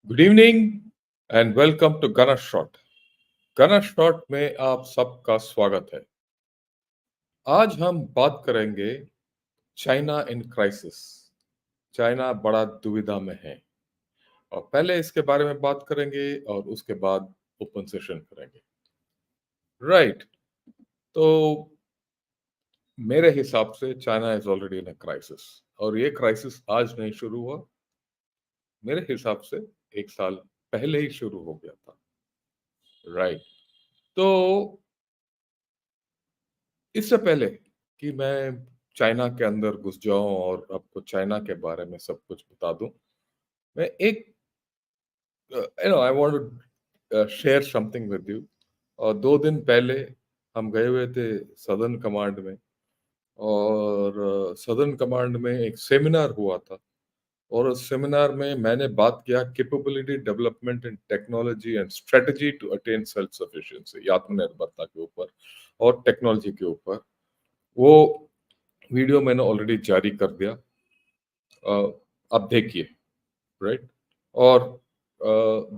Good evening and welcome to Gana shot. Gana shot में आप सबका स्वागत है। आज हम बात करेंगे चाइना इन क्राइसिस। चाइना बड़ा दुविधा में है और पहले इसके बारे में बात करेंगे और उसके बाद ओपन सेशन करेंगे। राइट। तो मेरे हिसाब से China is already in a crisis और ये क्राइसिस आज नहीं शुरू हुआ। मेरे हिसाब से एक साल पहले ही शुरू हो गया था। राइट। तो इससे पहले कि मैं चाइना के अंदर घुस जाऊं और आपको चाइना के बारे में सब कुछ बता दूं, मैं एक I want to share something with you. और 2 दिन पहले हम गए हुए थे सदर्न कमांड में और सदर्न कमांड में एक सेमिनार हुआ था। और उस सेमिनार में मैंने बात किया capability development in technology and strategy to attain self sufficiency, आत्मनिर्भरता के ऊपर और टेक्नोलॉजी के ऊपर। वो वीडियो मैंने ऑलरेडी जारी कर दिया। आप देखिए। राइट। और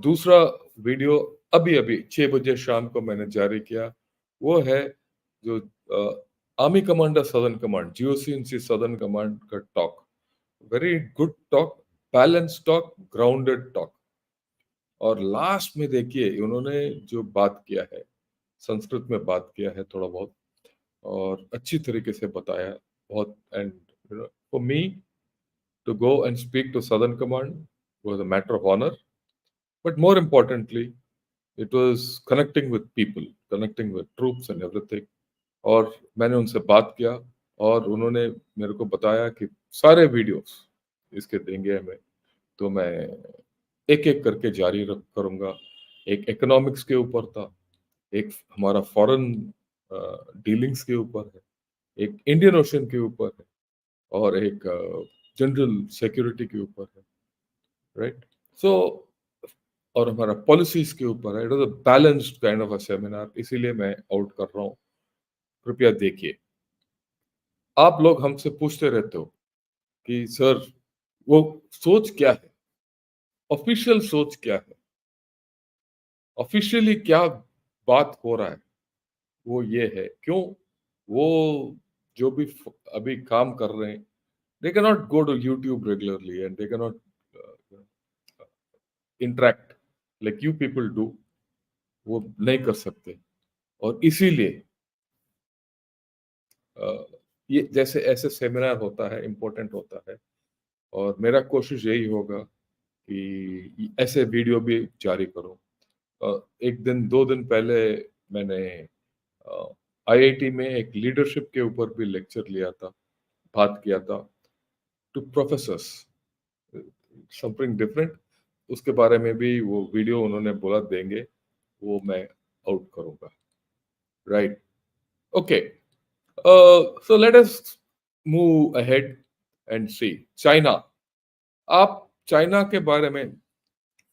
दूसरा वीडियो अभी अभी 6 बजे शाम को मैंने जारी किया। वो है जो army commander southern command, GOC in C southern command का talk. Very good talk, balance talk, grounded talk. और लास्ट में देखिए उन्होंने जो बात किया है, संस्कृत में बात किया है थोड़ा बहुत और अच्छी तरीके से बताया बहुत। And for me to go and speak to Southern Command was a matter of honor. But more importantly, it was connecting with people, connecting with troops and everything. और मैंने उनसे बात किया और उन्होंने मेरे को बताया कि सारे वीडियोस इसके देंगे हमें। तो मैं एक एक करके जारी रख करूँगा। एक इकोनॉमिक्स के ऊपर था, एक हमारा फॉरेन डीलिंग्स के ऊपर है, एक इंडियन ओशन के ऊपर है और एक जनरल सिक्योरिटी के ऊपर है। राइट। सो और हमारा पॉलिसीज के ऊपर है। It was a balanced kind of a seminar, इसीलिए मैं आउट कर रहा हूँ। कृपया देखिए। आप लोग हमसे पूछते रहते हो कि सर वो सोच क्या है, ऑफिशियल सोच क्या है, ऑफिशियली क्या बात हो रहा है। वो ये है क्यों वो जो भी अभी काम कर रहे हैं, they can not go to YouTube regularly and they can not interact like you people do. वो नहीं कर सकते और इसीलिए अ, ये जैसे ऐसे सेमिनार होता है, इम्पोर्टेंट होता है। और मेरा कोशिश यही होगा कि ऐसे वीडियो भी जारी करूं। एक दिन 2 दिन पहले मैंने आईआईटी में एक लीडरशिप के ऊपर भी लेक्चर लिया था, बात किया था टू प्रोफेसर्स, समथिंग डिफरेंट। उसके बारे में भी वो वीडियो उन्होंने बोला देंगे, वो मैं आउट करूंगा। Right. Okay. So let us move ahead and see China. आप चाइना के बारे में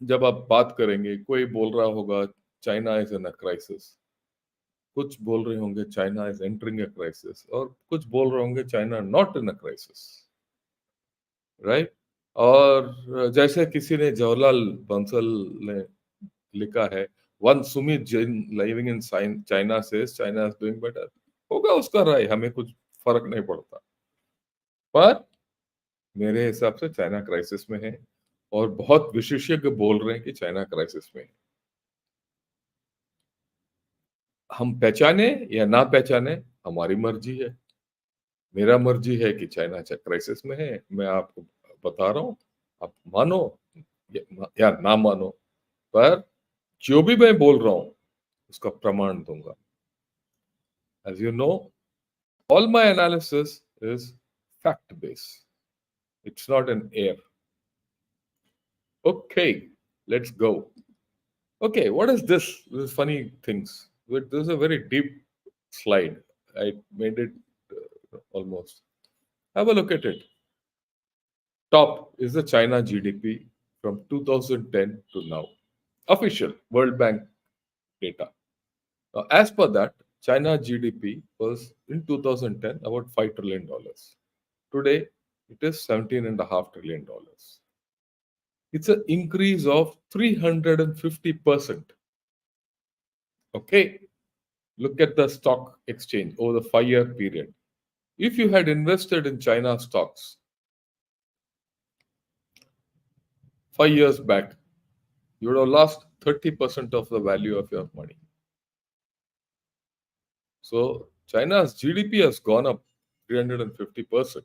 जब आप बात करेंगे, कोई बोल रहा होगा China is in a crisis, कुछ बोल रहे होंगे China is entering a crisis और कुछ बोल रहे होंगे China not in a crisis. Right. और जैसे किसी ने जवाहरलाल बंसल ने लिखा है, one Sumit Jain living in China says China is doing better. होगा उसका राय, हमें कुछ फर्क नहीं पड़ता। पर मेरे हिसाब से चाइना क्राइसिस में है और बहुत विशेषज्ञ बोल रहे हैं कि चाइना क्राइसिस में है। हम पहचाने या ना पहचाने, हमारी मर्जी है। मेरा मर्जी है कि चाइना क्राइसिस में है, मैं आपको बता रहा हूँ। आप मानो या ना मानो, पर जो भी मैं बोल रहा हूँ उसका प्रमाण दूंगा। As you know, all my analysis is fact based, it's not an error. Okay, let's go. Okay, what is this? This is funny things. This is a very deep slide. I made it almost. Have a look at it. Top is the China GDP from 2010 to now. Official World Bank data. Now, as per that, China GDP was in 2010 about $5 trillion. Today, it is $17.5 trillion. It's an increase of 350%. Okay, look at the stock exchange over the 5-year period. If you had invested in China stocks 5 years back, you would have lost 30% of the value of your money. So China's GDP has gone up 350%,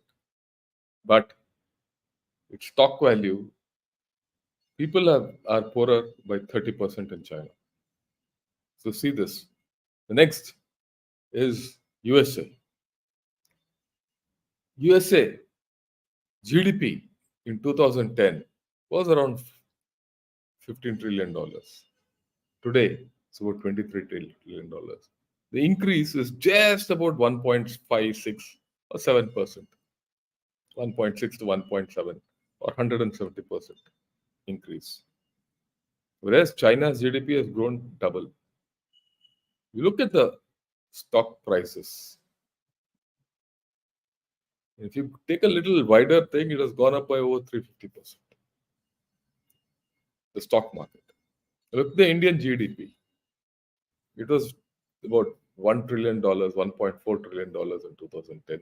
but its stock value, people are poorer by 30% in China. So see this. The next is USA. USA GDP in 2010 was around $15 trillion. Today, it's about $23 trillion. The increase is just about 1.56 or 7%, 1.6 to 1.7 or 170% increase. Whereas China's GDP has grown double. You look at the stock prices. If you take a little wider thing, it has gone up by over 350%. The stock market. Look at the Indian GDP. It was about $1 trillion, $1.4 trillion in 2010.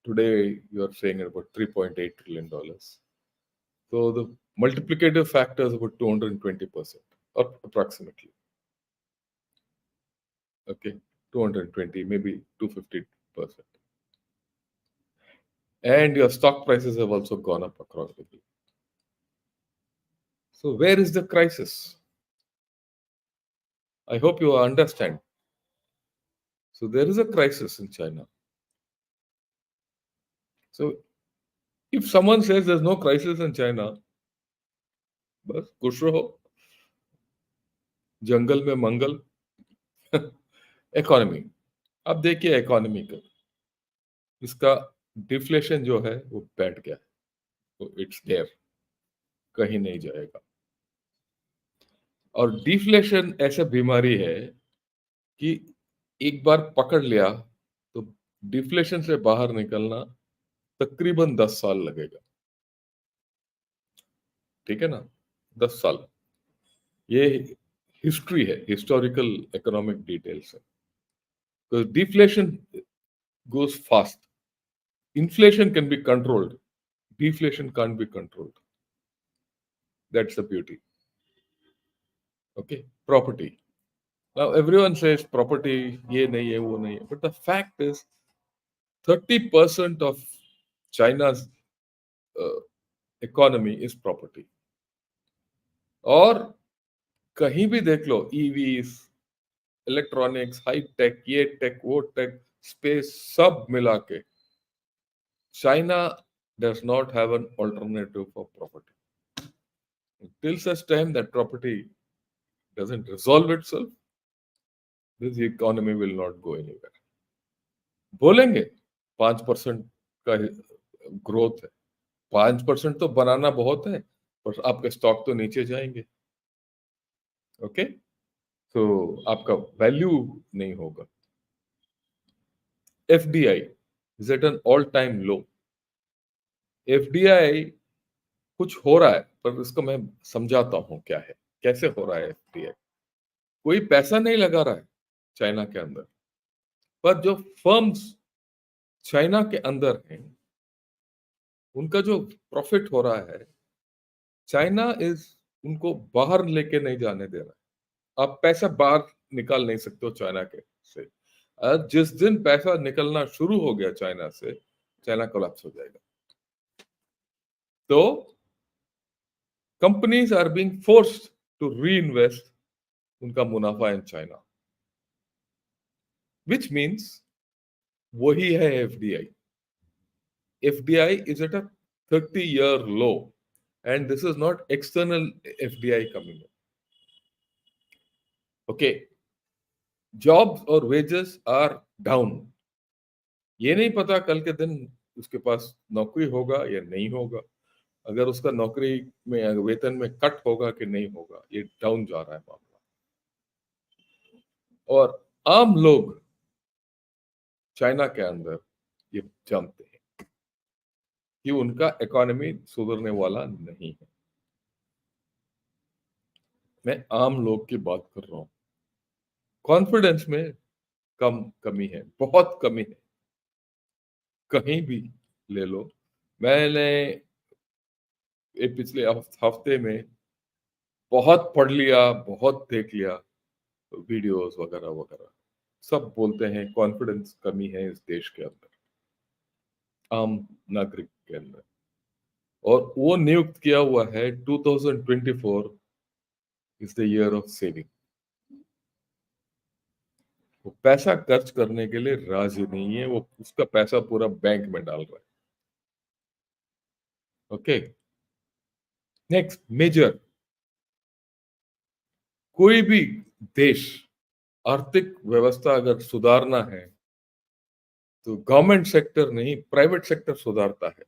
Today, you are saying about $3.8 trillion. So the multiplicative factor is about 220%, or approximately. Okay, 220, maybe 250%. And your stock prices have also gone up across the globe. So where is the crisis? I hope you understand. So there is a crisis in China. So if someone says there's no crisis in China, बस खुश रहो, जंगल में मंगल. Economy, अब देखिए economy का, इसका deflation जो है वो बैठ गया है, तो इट्स देयर, कहीं नहीं जाएगा. और डिफ्लेशन ऐसा बीमारी है कि एक बार पकड़ लिया तो डिफ्लेशन से बाहर निकलना तकरीबन 10 साल लगेगा. ठीक है ना, 10 साल. ये हिस्ट्री है, हिस्टोरिकल इकोनॉमिक डिटेल्स है. तो deflation goes fast. Inflation can be controlled. Deflation can't be controlled. That's the beauty. Okay, property. Now everyone says property, ye nahi hai, wo nahi hai. But the fact is, 30% of China's uh, economy is property. और कहीं भी देख लो, EVs, electronics, high tech, ये take, वो take, space, सब मिला के China does not have an alternative for property. Till such time that property doesn't resolve itself, this economy will not go anywhere. बोलेंगे 5% का ग्रोथ है, 5% तो बनाना बहुत है, पर आपके स्टॉक तो नीचे जाएंगे. ओके, तो आपका वैल्यू नहीं होगा. FDI is at an all time low. FDI कुछ हो रहा है, पर इसको मैं समझाता हूं क्या है, कैसे हो रहा है एफडीआई. कोई पैसा नहीं लगा रहा है चाइना के अंदर, पर जो फर्म्स चाइना के अंदर हैं, उनका जो प्रॉफिट हो रहा है, चाइना इज उनको बाहर लेके नहीं जाने दे रहा है. आप पैसा बाहर निकाल नहीं सकते हो चाइना के से. जिस दिन पैसा निकलना शुरू हो गया चाइना से, चाइना कोलैप्स हो जाएगा. तो companies are being forced to reinvest उनका मुनाफा इन चाइना, विच मीन्स वही है FDI. FDI is at a 30-year low, and this is not external FDI coming in. Okay, jobs और wages are down. ये नहीं पता कल के दिन उसके पास नौकरी होगा या नहीं होगा, अगर उसका नौकरी में वेतन में कट होगा कि नहीं होगा, ये डाउन जा रहा है मामला. और आम लोग चाइना के अंदर ये जानते हैं कि उनका इकोनॉमी सुधरने वाला नहीं है. मैं आम लोग की बात कर रहा हूँ। कॉन्फिडेंस में कमी है, बहुत कमी है। कहीं भी ले लो। मैंने ये पिछले हफ्ते में बहुत पढ़ लिया, बहुत देख लिया, वीडियोस वगैरह वगैरह। सब बोलते हैं कॉन्फिडेंस कमी है इस देश के अंदर, आम नागरिक के अंदर। और वो नियुक्त किया हुआ है 2024 is the year of saving. वो पैसा खर्च करने के लिए राजी नहीं है, वो उसका पैसा पूरा बैंक में डाल रहा है। ओके, नेक्स्ट मेजर, कोई भी देश आर्थिक व्यवस्था अगर सुधारना है तो गवर्नमेंट सेक्टर नहीं, प्राइवेट सेक्टर सुधारता है,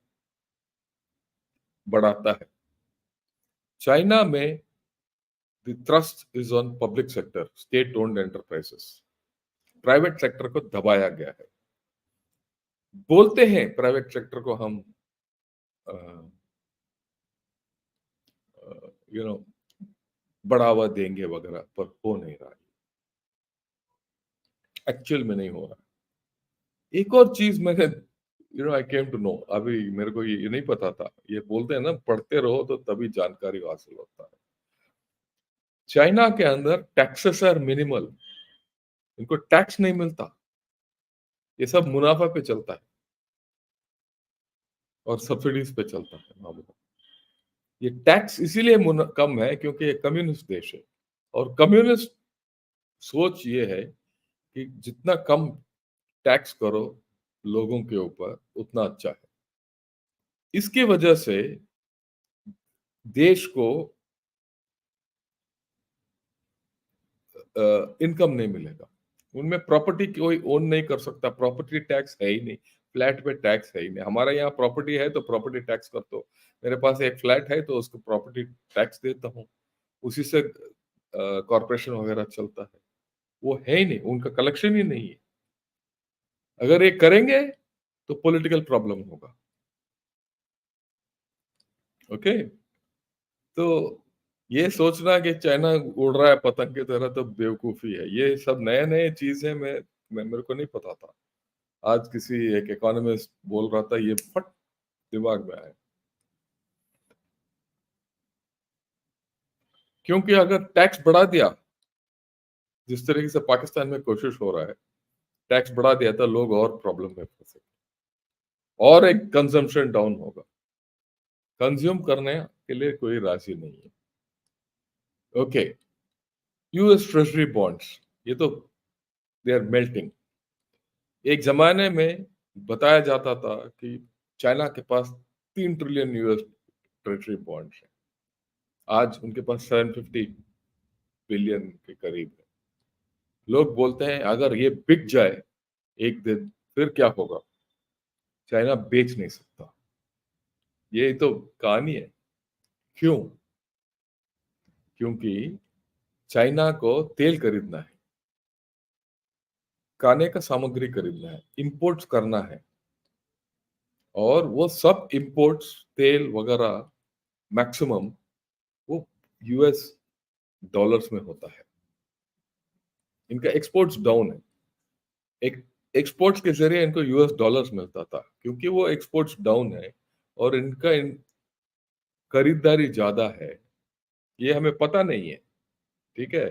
बढ़ाता है। चाइना में the thrust is on public sector, state owned enterprises. Private sector को दबाया गया है। बोलते हैं प्राइवेट सेक्टर को हम यू नो बढ़ावा देंगे वगैरह, पर हो नहीं रहा है, एक्चुअल में नहीं हो रहा। एक और चीज मैंने आई केम टू नो, अभी मेरे को ये नहीं पता था। ये बोलते हैं ना, पढ़ते रहो तो तभी जानकारी हासिल होता है। चाइना के अंदर टैक्सेस आर मिनिमल, इनको टैक्स नहीं मिलता, ये सब मुनाफा पे चलता है और सब्सिडीज पे चलता है मामला। ये टैक्स इसीलिए कम है क्योंकि ये कम्युनिस्ट देश है, और कम्युनिस्ट सोच ये है कि जितना कम टैक्स करो लोगों के ऊपर उतना अच्छा है। इसकी वजह से देश को इनकम नहीं मिलेगा। उनमें प्रॉपर्टी कोई ओन नहीं कर सकता, प्रॉपर्टी टैक्स है ही नहीं, फ्लैट पे टैक्स है ही नहीं। हमारे यहाँ प्रॉपर्टी है तो प्रॉपर्टी टैक्स कर दो, मेरे पास एक फ्लैट है तो उसको प्रॉपर्टी टैक्स देता हूँ, उसी से कॉरपोरेशन वगैरह चलता है। वो है ही नहीं, उनका कलेक्शन ही नहीं है। अगर ये करेंगे तो पॉलिटिकल प्रॉब्लम होगा। ओके, तो ये सोचना कि चाइना उड़ रहा है पतंग की तरह तो बेवकूफी है। ये सब नए नए चीज है, मैं मेरे को नहीं पता था। आज किसी एक इकोनॉमिस्ट बोल रहा था, ये फट दिमाग में आया। क्योंकि अगर टैक्स बढ़ा दिया, जिस तरीके से पाकिस्तान में कोशिश हो रहा है, टैक्स बढ़ा दिया तो लोग और प्रॉब्लम में फंसे, और एक कंजम्पशन डाउन होगा। कंज्यूम करने के लिए कोई राजी नहीं है। ओके, यूएस ट्रेजरी बॉन्ड्स, ये तो दे आर मेल्टिंग। एक जमाने में बताया जाता था कि चाइना के पास 3 ट्रिलियन यूएस ट्रेजरी बॉन्ड्स है। आज उनके पास 750 बिलियन के करीब है। लोग बोलते हैं अगर ये बिक जाए एक दिन, फिर क्या होगा? चाइना बेच नहीं सकता। ये तो कहानी है। क्यों? क्योंकि चाइना को तेल खरीदना है, खाने का सामग्री खरीदना है, इंपोर्ट्स करना है, और वो सब इंपोर्ट्स तेल वगैरह मैक्सिमम वो यूएस डॉलर्स में होता है। इनका एक्सपोर्ट्स डाउन है। एक एक्सपोर्ट्स के जरिए इनको यूएस डॉलर्स मिलता था, क्योंकि वो एक्सपोर्ट्स डाउन है और इनका खरीदारी ज्यादा है। ये हमें पता नहीं है, ठीक है,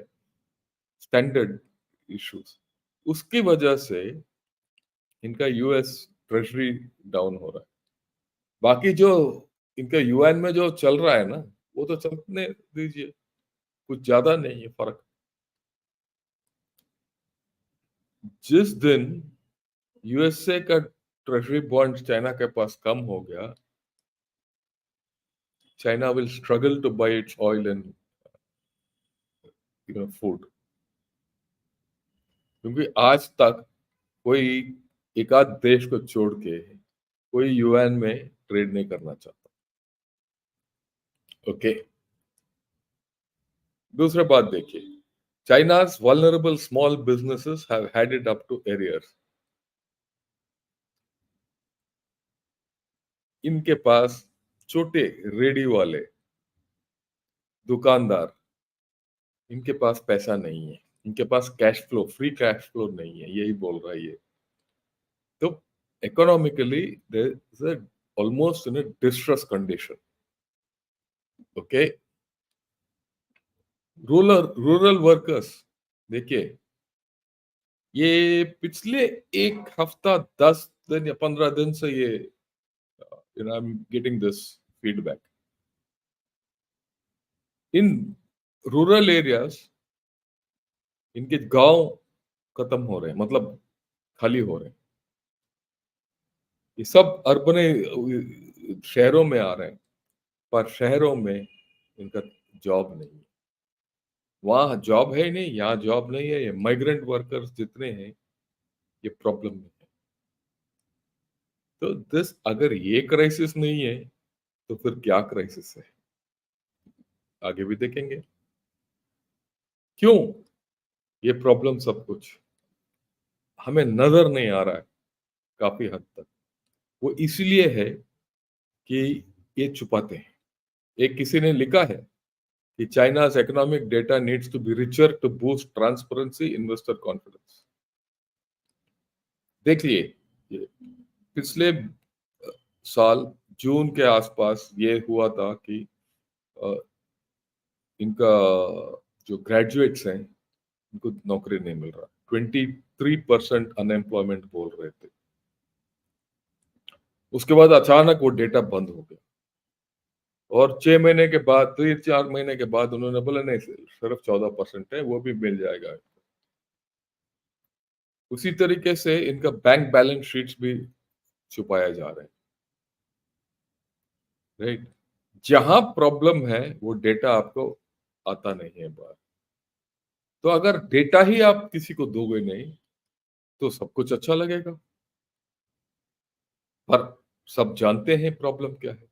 स्टैंडर्ड इश्यूज, उसकी वजह से इनका यूएस ट्रेजरी डाउन हो रहा है। बाकी जो इनका यूएन में जो चल रहा है ना, वो तो चलने दीजिए, कुछ ज्यादा नहीं है फर्क। जिस दिन यूएसए का ट्रेजरी बॉन्ड चाइना के पास कम हो गया, China will struggle to buy its oil and food. क्योंकि आज तक कोई एक आध देश को छोड़ के कोई यूएन में ट्रेड नहीं करना चाहता। ओके, दूसरा बात देखिए, चाइना's vulnerable small businesses have had it up to arrears। इनके पास छोटे रेडी वाले दुकानदार इनके पास पैसा नहीं है, इनके पास cash flow, free cash flow नहीं है, यही बोल रहा है ये। तो economically there is a almost in a distress condition. Okay, rural workers, देखिए, ये पिछले एक हफ्ता 10 दिन या 15 दिन से ये I am getting this feedback in rural areas. इनके गांव खत्म हो रहे हैं, मतलब खाली हो रहे हैं। ये सब अर्बन शहरों में आ रहे हैं, पर शहरों में इनका जॉब नहीं है। वहां जॉब है ही नहीं, यहाँ जॉब नहीं है। ये माइग्रेंट वर्कर्स जितने हैं, ये प्रॉब्लम में है। तो दिस, अगर ये क्राइसिस नहीं है तो फिर क्या क्राइसिस है, आगे भी देखेंगे। क्यों ये प्रॉब्लम सब कुछ हमें नजर नहीं आ रहा है काफी हद तक, वो इसलिए है कि ये छुपाते हैं। एक किसी ने लिखा है कि चाइना's economic data needs to be richer to boost transparency, investor confidence। देखिए, ये पिछले साल जून के आसपास ये हुआ था कि अ, इनका जो ग्रेजुएट्स हैं, उनको नौकरी नहीं मिल रहा। 23% अनएम्प्लॉयमेंट बोल रहे थे। उसके बाद अचानक वो डेटा बंद हो गया, और 6 महीने के बाद, 3-4 महीने के बाद उन्होंने बोला नहीं, सिर्फ 14% है, वो भी मिल जाएगा। उसी तरीके से इनका बैंक बैलेंस शीट्स भी छुपाया जा रहा है, राइट। जहां प्रॉब्लम है वो डेटा आपको आता नहीं है बाहर। तो अगर डेटा ही आप किसी को दोगे नहीं, तो सब कुछ अच्छा लगेगा, पर सब जानते हैं प्रॉब्लम क्या है।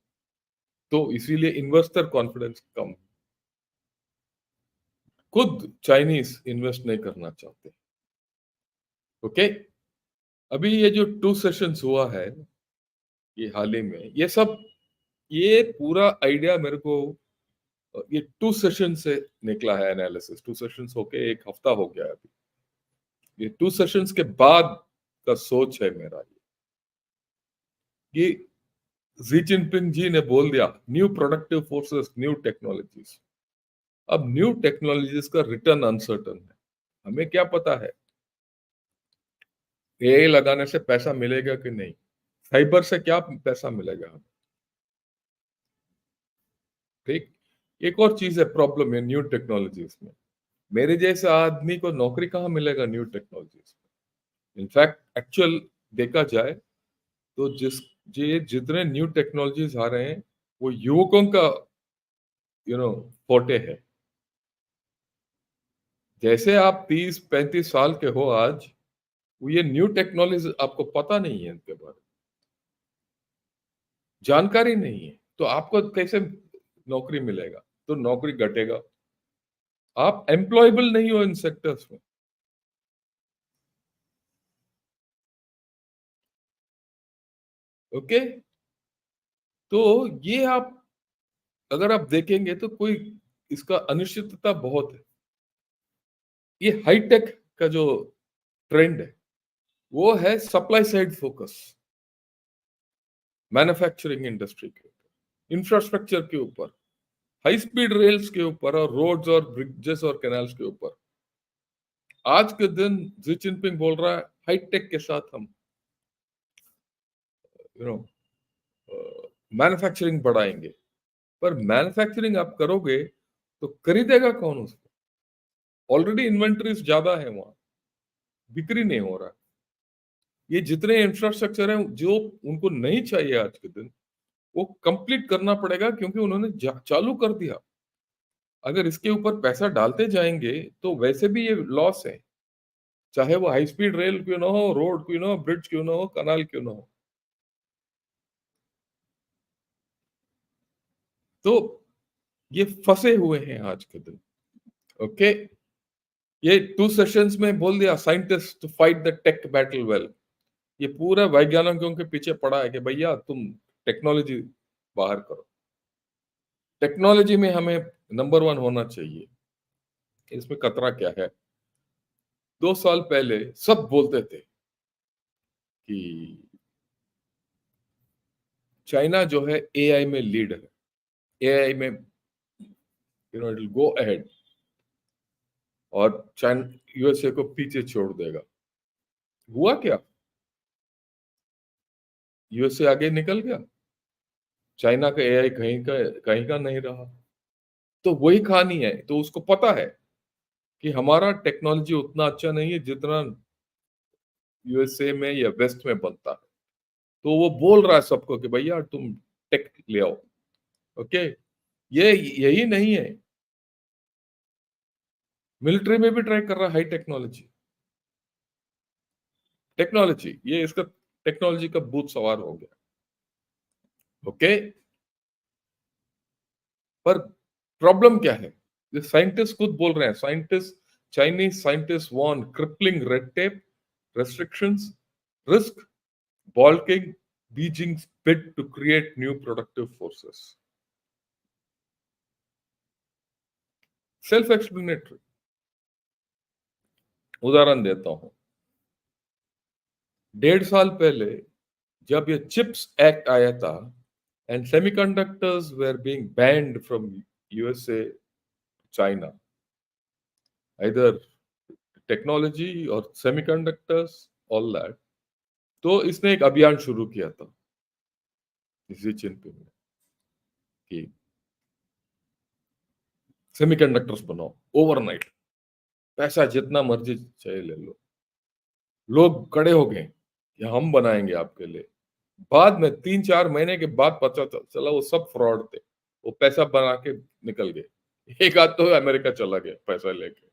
तो इसीलिए इन्वेस्टर कॉन्फिडेंस कम। खुद चाइनीज इन्वेस्ट नहीं करना चाहते। ओके, अभी ये जो 2 सेशंस हुआ है, ये हाल ही में, ये सब, ये पूरा आइडिया मेरे को ये 2 सेशन से निकला है। एनालिसिस 2 सेशंस होके एक हफ्ता हो गया है अभी। ये 2 सेशंस के बाद का सोच है मेरा ये, कि जी जिनपिंग जी ने बोल दिया new productive forces, new technologies. अब न्यू टेक्नोलॉजीज का रिटर्न अनसर्टन है। हमें क्या पता है एआई लगाने से पैसा मिलेगा कि नहीं, साइबर से क्या पैसा मिलेगा हमें, ठीक। एक और चीज है, प्रॉब्लम है न्यू टेक्नोलॉजीज में, मेरे जैसे आदमी को नौकरी कहाँ मिलेगा न्यू टेक्नोलॉजीज में। इनफैक्ट एक्चुअल देखा जाए तो ये जितने न्यू टेक्नोलॉजीज आ रहे हैं, वो युवकों का फोटे है। जैसे आप 30-35 साल के हो आज, वो ये न्यू टेक्नोलॉजी आपको पता नहीं है, इनके बारे में जानकारी नहीं है, तो आपको कैसे नौकरी मिलेगा? तो नौकरी घटेगा, आप एम्प्लॉयबल नहीं हो इन सेक्टर्स में। ओके, तो ये आप, अगर आप देखेंगे तो कोई, इसका अनिश्चितता बहुत है। ये हाईटेक का जो ट्रेंड है, वो है supply side focus, manufacturing industry के ऊपर, इंफ्रास्ट्रक्चर के ऊपर, हाई स्पीड रेल्स के ऊपर, और रोड्स और ब्रिजेस और कैनाल्स के ऊपर। आज के दिन जी जिनपिंग बोल रहा है हाईटेक के साथ हम यू नो मैन्युफैक्चरिंग बढ़ाएंगे। पर मैन्युफैक्चरिंग आप करोगे तो खरीदेगा कौन उसको? ऑलरेडी इन्वेंटरीज ज्यादा है वहां, बिक्री नहीं हो रहा। ये जितने इंफ्रास्ट्रक्चर है जो उनको नहीं चाहिए आज के दिन, वो कंप्लीट करना पड़ेगा, क्योंकि उन्होंने चालू कर दिया। अगर इसके ऊपर पैसा डालते जाएंगे तो वैसे भी ये लॉस है, चाहे वो हाई स्पीड रेल क्यों ना हो, रोड क्यों ना हो, ब्रिज क्यों ना हो, कनाल क्यों ना हो। तो ये फंसे हुए हैं आज के दिन। ओके, ये 2 सेशंस में बोल दिया scientist to fight the tech battle well. ये पूरा वैज्ञानिकों के पीछे पड़ा है कि भैया तुम टेक्नोलॉजी बाहर करो, टेक्नोलॉजी में हमें नंबर 1 होना चाहिए। इसमें खतरा क्या है? 2 साल पहले सब बोलते थे कि चाइना जो है एआई में लीड है। एआई में इट विल गो अहेड और चाइना यूएसए को पीछे छोड़ देगा। हुआ क्या? यूएसए आगे निकल गया। चाइना का एआई कहीं का नहीं रहा। तो वही कहानी है। तो उसको पता है कि हमारा टेक्नोलॉजी उतना अच्छा नहीं है जितना यूएसए में या वेस्ट में बनता है। तो वो बोल रहा है सबको कि भैया तुम टेक ले आओ। ओके, ये यही नहीं है, मिलिट्री में भी ट्राई कर रहा है हाई टेक्नोलॉजी। टेक्नोलॉजी ये इसका टेक्नोलॉजी का भूत सवार हो गया। ओके, पर प्रॉब्लम क्या है? ये साइंटिस्ट खुद बोल रहे हैं। Scientist, Chinese scientist warn crippling red tape, restrictions, risk balking Beijing's bid to create new productive forces. Self explanatory. उदाहरण देता हूं। 1.5 साल पहले जब ये चिप्स एक्ट आया था and semiconductors were being banned from USA, China, either technology और सेमीकंडक्टर्स, ऑल दैट, तो इसने एक अभियान शुरू किया था शी जिनपिंग ने कि सेमीकंडक्टर्स बनाओ ओवरनाइट, पैसा जितना मर्जी चाहिए ले लो। लोग खड़े हो गए कि हम बनाएंगे आपके लिए। बाद में 3-4 महीने के बाद पता चला वो सब फ्रॉड थे। वो पैसा बना के निकल गए। एक आध तो अमेरिका चला गया पैसा लेके,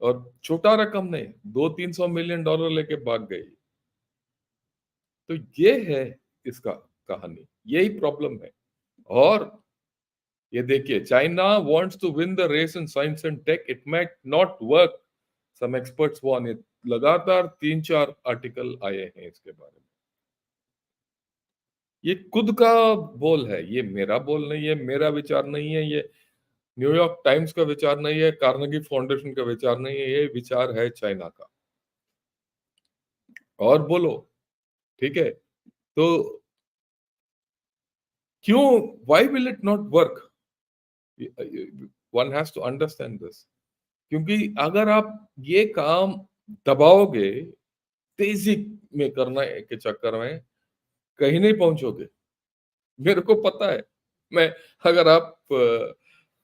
और छोटा रकम नहीं, 200-300 मिलियन डॉलर लेके भाग गई। तो ये है इसका कहानी, यही प्रॉब्लम है। और ये देखिए, China wants to win the race in science and tech, it might not work, some experts warn. ये लगातार 3-4 आर्टिकल आए हैं इसके बारे में। ये खुद का बोल है, ये मेरा बोल नहीं है, मेरा विचार नहीं है, ये न्यूयॉर्क टाइम्स का विचार नहीं है, कार्नेगी फाउंडेशन का विचार नहीं है, ये विचार है चाइना का। और बोलो, ठीक है, तो क्यों, why will it not work? One has to understand this. क्योंकि अगर आप ये काम दबाओगे, तेजी में करने के चक्कर में कहीं नहीं पहुंचोगे। मेरे को पता है। मैं, अगर आप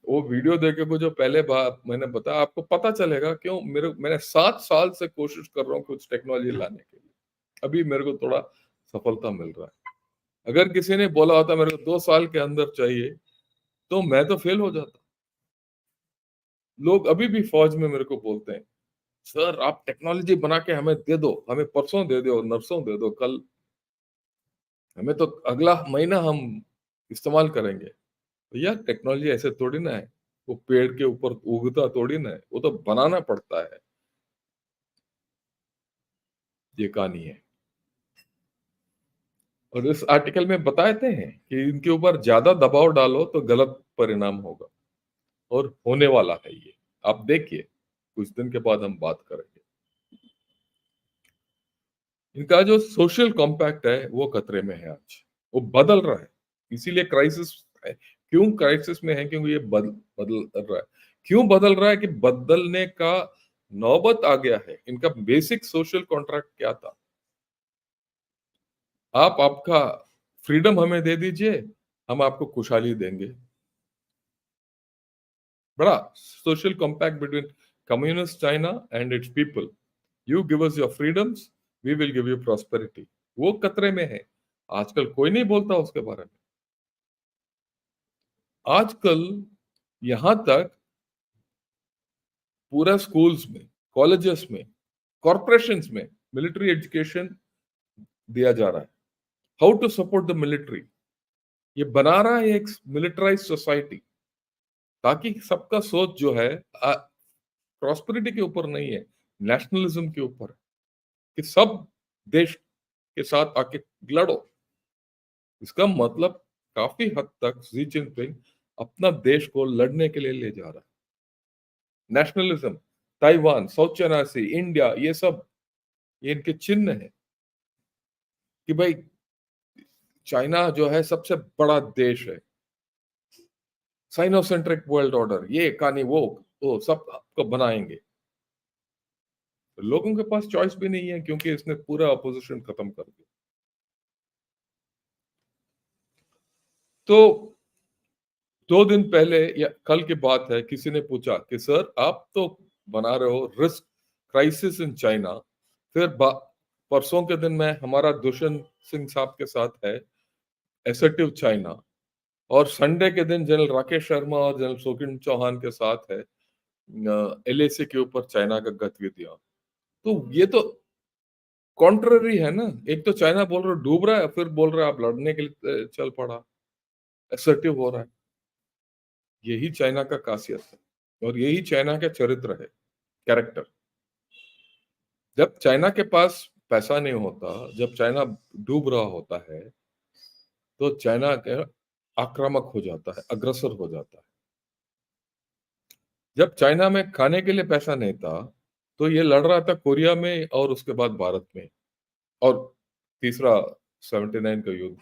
वो वीडियो देखे को जो पहले बात मैंने बताया, आपको पता चलेगा क्यों मैंने 7 साल से कोशिश कर रहा हूँ कुछ टेक्नोलॉजी लाने के लिए। अभी मेरे को थोड़ा सफलता मिल रहा है। अगर किसी ने बोला होता मेरे को 2 साल के अंदर चाहिए, तो मैं तो फेल हो जाता। लोग अभी भी फौज में मेरे को बोलते हैं, सर आप टेक्नोलॉजी बना के हमें दे दो, हमें परसों दे दो, नरसों दे दो, कल, हमें तो अगला महीना हम इस्तेमाल करेंगे। भैया टेक्नोलॉजी ऐसे थोड़ी ना है, वो पेड़ के ऊपर उगता थोड़ी ना है, वो तो बनाना पड़ता है। ये कहानी है। और इस आर्टिकल में बताते हैं कि इनके ऊपर ज्यादा दबाव डालो तो गलत परिणाम होगा, और होने वाला है ये। आप देखिए, कुछ दिन के बाद हम बात करेंगे। इनका जो सोशल कॉम्पैक्ट है वो खतरे में है आज। वो बदल रहा है, इसीलिए क्राइसिस है। क्यों क्राइसिस में है? क्योंकि ये बदल रहा है। क्यों बदल रहा है? कि बदलने का नौबत आ गया है। इनका बेसिक सोशल कॉन्ट्रैक्ट क्या था? आप आपका फ्रीडम हमें दे दीजिए, हम आपको खुशहाली देंगे। बड़ा social compact between communist China and its people. You give us your freedoms, we will give you prosperity. वो खतरे में है। आजकल कोई नहीं बोलता उसके बारे में। आजकल यहां तक पूरा स्कूल्स में, कॉलेजेस में, कॉरपोरेशंस में मिलिट्री एजुकेशन दिया जा रहा है। How to support the military, ये बना रहा है एक मिलिटराइज सोसाइटी, ताकि सबका सोच जो है प्रॉस्पेरिटी के ऊपर नहीं है, नेशनलिज्म के ऊपर है, कि सब देश के साथ आके लड़ो। इसका मतलब काफी हद तक शी जिनपिंग अपना देश को लड़ने के लिए ले जा रहा है। नेशनलिज्म, ताइवान, साउथ चाइना सी, इंडिया, ये सब ये इनके चिन्ह है कि भाई चाइना जो है सबसे बड़ा देश है। साइनोसेंट्रिक वर्ल्ड ऑर्डर, ये कहानी वो सब आपको बनाएंगे। तो लोगों के पास चॉइस भी नहीं है क्योंकि इसने पूरा अपोजिशन खत्म कर दिया। तो 2 दिन पहले या कल की बात है, किसी ने पूछा कि सर आप तो बना रहे हो रिस्क क्राइसिस इन चाइना, फिर परसों के दिन में हमारा दुष्यंत सिंह साहब के साथ है एसर्टिव चाइना, और संडे के दिन जनरल राकेश शर्मा और जनरल शोकिन चौहान के साथ है एलएसी के ऊपर चाइना का गतिविधियां। तो ये तो कॉन्ट्ररी है ना। एक तो चाइना बोल रहा है डूब रहा है, फिर बोल रहा है आप लड़ने के लिए चल पड़ा, असर्टिव हो रहा है। यही चाइना का खासियत है और यही चाइना का चरित्र है, कैरेक्टर। जब चाइना के पास पैसा नहीं होता, जब चाइना डूब रहा होता है, तो चाइना के आक्रामक हो जाता है, अग्रसर हो जाता है। जब चाइना में खाने के लिए पैसा नहीं था, तो ये लड़ रहा था कोरिया में और उसके बाद भारत में, और तीसरा 79 का युद्ध।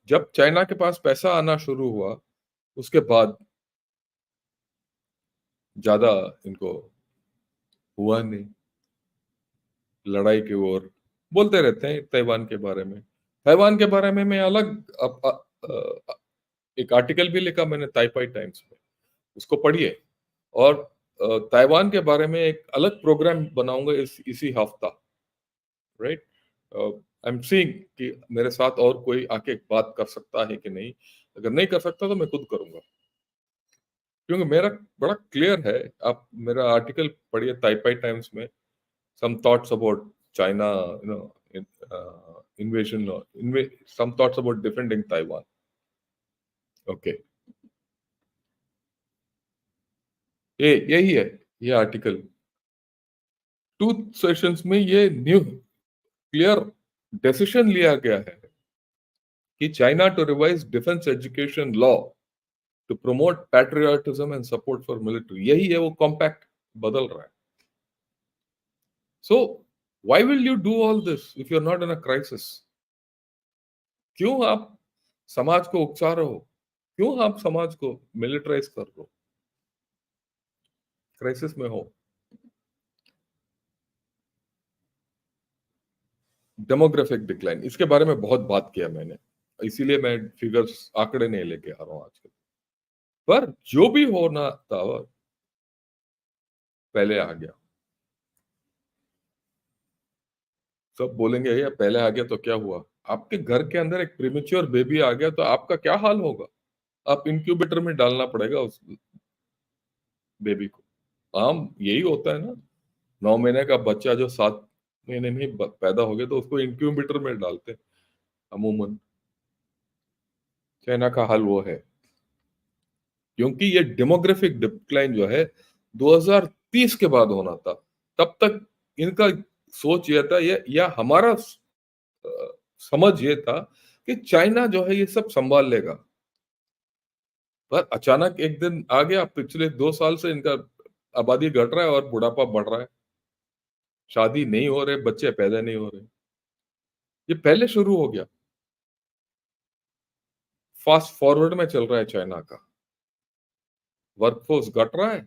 जब चाइना के पास पैसा आना शुरू हुआ, उसके बाद ज्यादा इनको हुआ नहीं। लड़ाई की ओर बोलते रहते हैं ताइवान के बारे में। ताइवान के बारे में मैं अलग एक आर्टिकल भी लिखा मैंने ताइपाई टाइम्स में, उसको पढ़िए। और ताइवान के बारे में एक अलग प्रोग्राम बनाऊंगा इसी हफ्ता, राइट। आई एम सीइंग कि मेरे साथ और कोई आके बात कर सकता है कि नहीं। अगर नहीं कर सकता तो मैं खुद करूंगा, क्योंकि मेरा बड़ा क्लियर है। आप मेरा आर्टिकल पढ़िए ताइपाई टाइम्स में, some thoughts about China, you know, invasion, or some thoughts about defending Taiwan. Okay, ये यही है, ये आर्टिकल। 2 सेशंस में ये न्यू क्लियर डिसीजन लिया गया है कि China to revise defence education law to promote patriotism and support for military. यही है वो कॉम्पैक्ट बदल रहा है। So why will you do all this if you are not in a crisis? क्यों आप समाज को उकसा रहे हो? क्यों आप समाज को मिलिटराइज कर रहे हो क्राइसिस में हो? डेमोग्राफिक डिक्लाइन, इसके बारे में बहुत बात किया मैंने, इसीलिए मैं फिगर्स आंकड़े नहीं लेके आ रहा हूं आजकल। पर जो भी होना था पहले आ गया। सब बोलेंगे ये पहले आ गया तो क्या हुआ? आपके घर के अंदर एक प्रीमेच्योर बेबी आ गया तो आपका क्या हाल होगा? आप इंक्यूबेटर में डालना पड़ेगा उस बेबी को। आम यही होता है ना। 9 महीने का बच्चा जो 7 महीने में ही पैदा हो गया तो उसको इंक्यूबेटर में डालते हैं अमूमन। चाइना का हाल वो है, क्योंकि ये डेमोग्राफिक डिक्लाइन जो है 2030 के बाद होना था। तब तक इनका सोच ये था, ये या हमारा समझ ये था कि चाइना जो है ये सब संभाल लेगा। पर अचानक एक दिन आ गया, पिछले 2 साल से इनका आबादी घट रहा है और बुढ़ापा बढ़ रहा है, शादी नहीं हो रहे, बच्चे पैदा नहीं हो रहे। ये पहले शुरू हो गया, फास्ट फॉरवर्ड में चल रहा है चाइना का। वर्कफोर्स घट रहा है,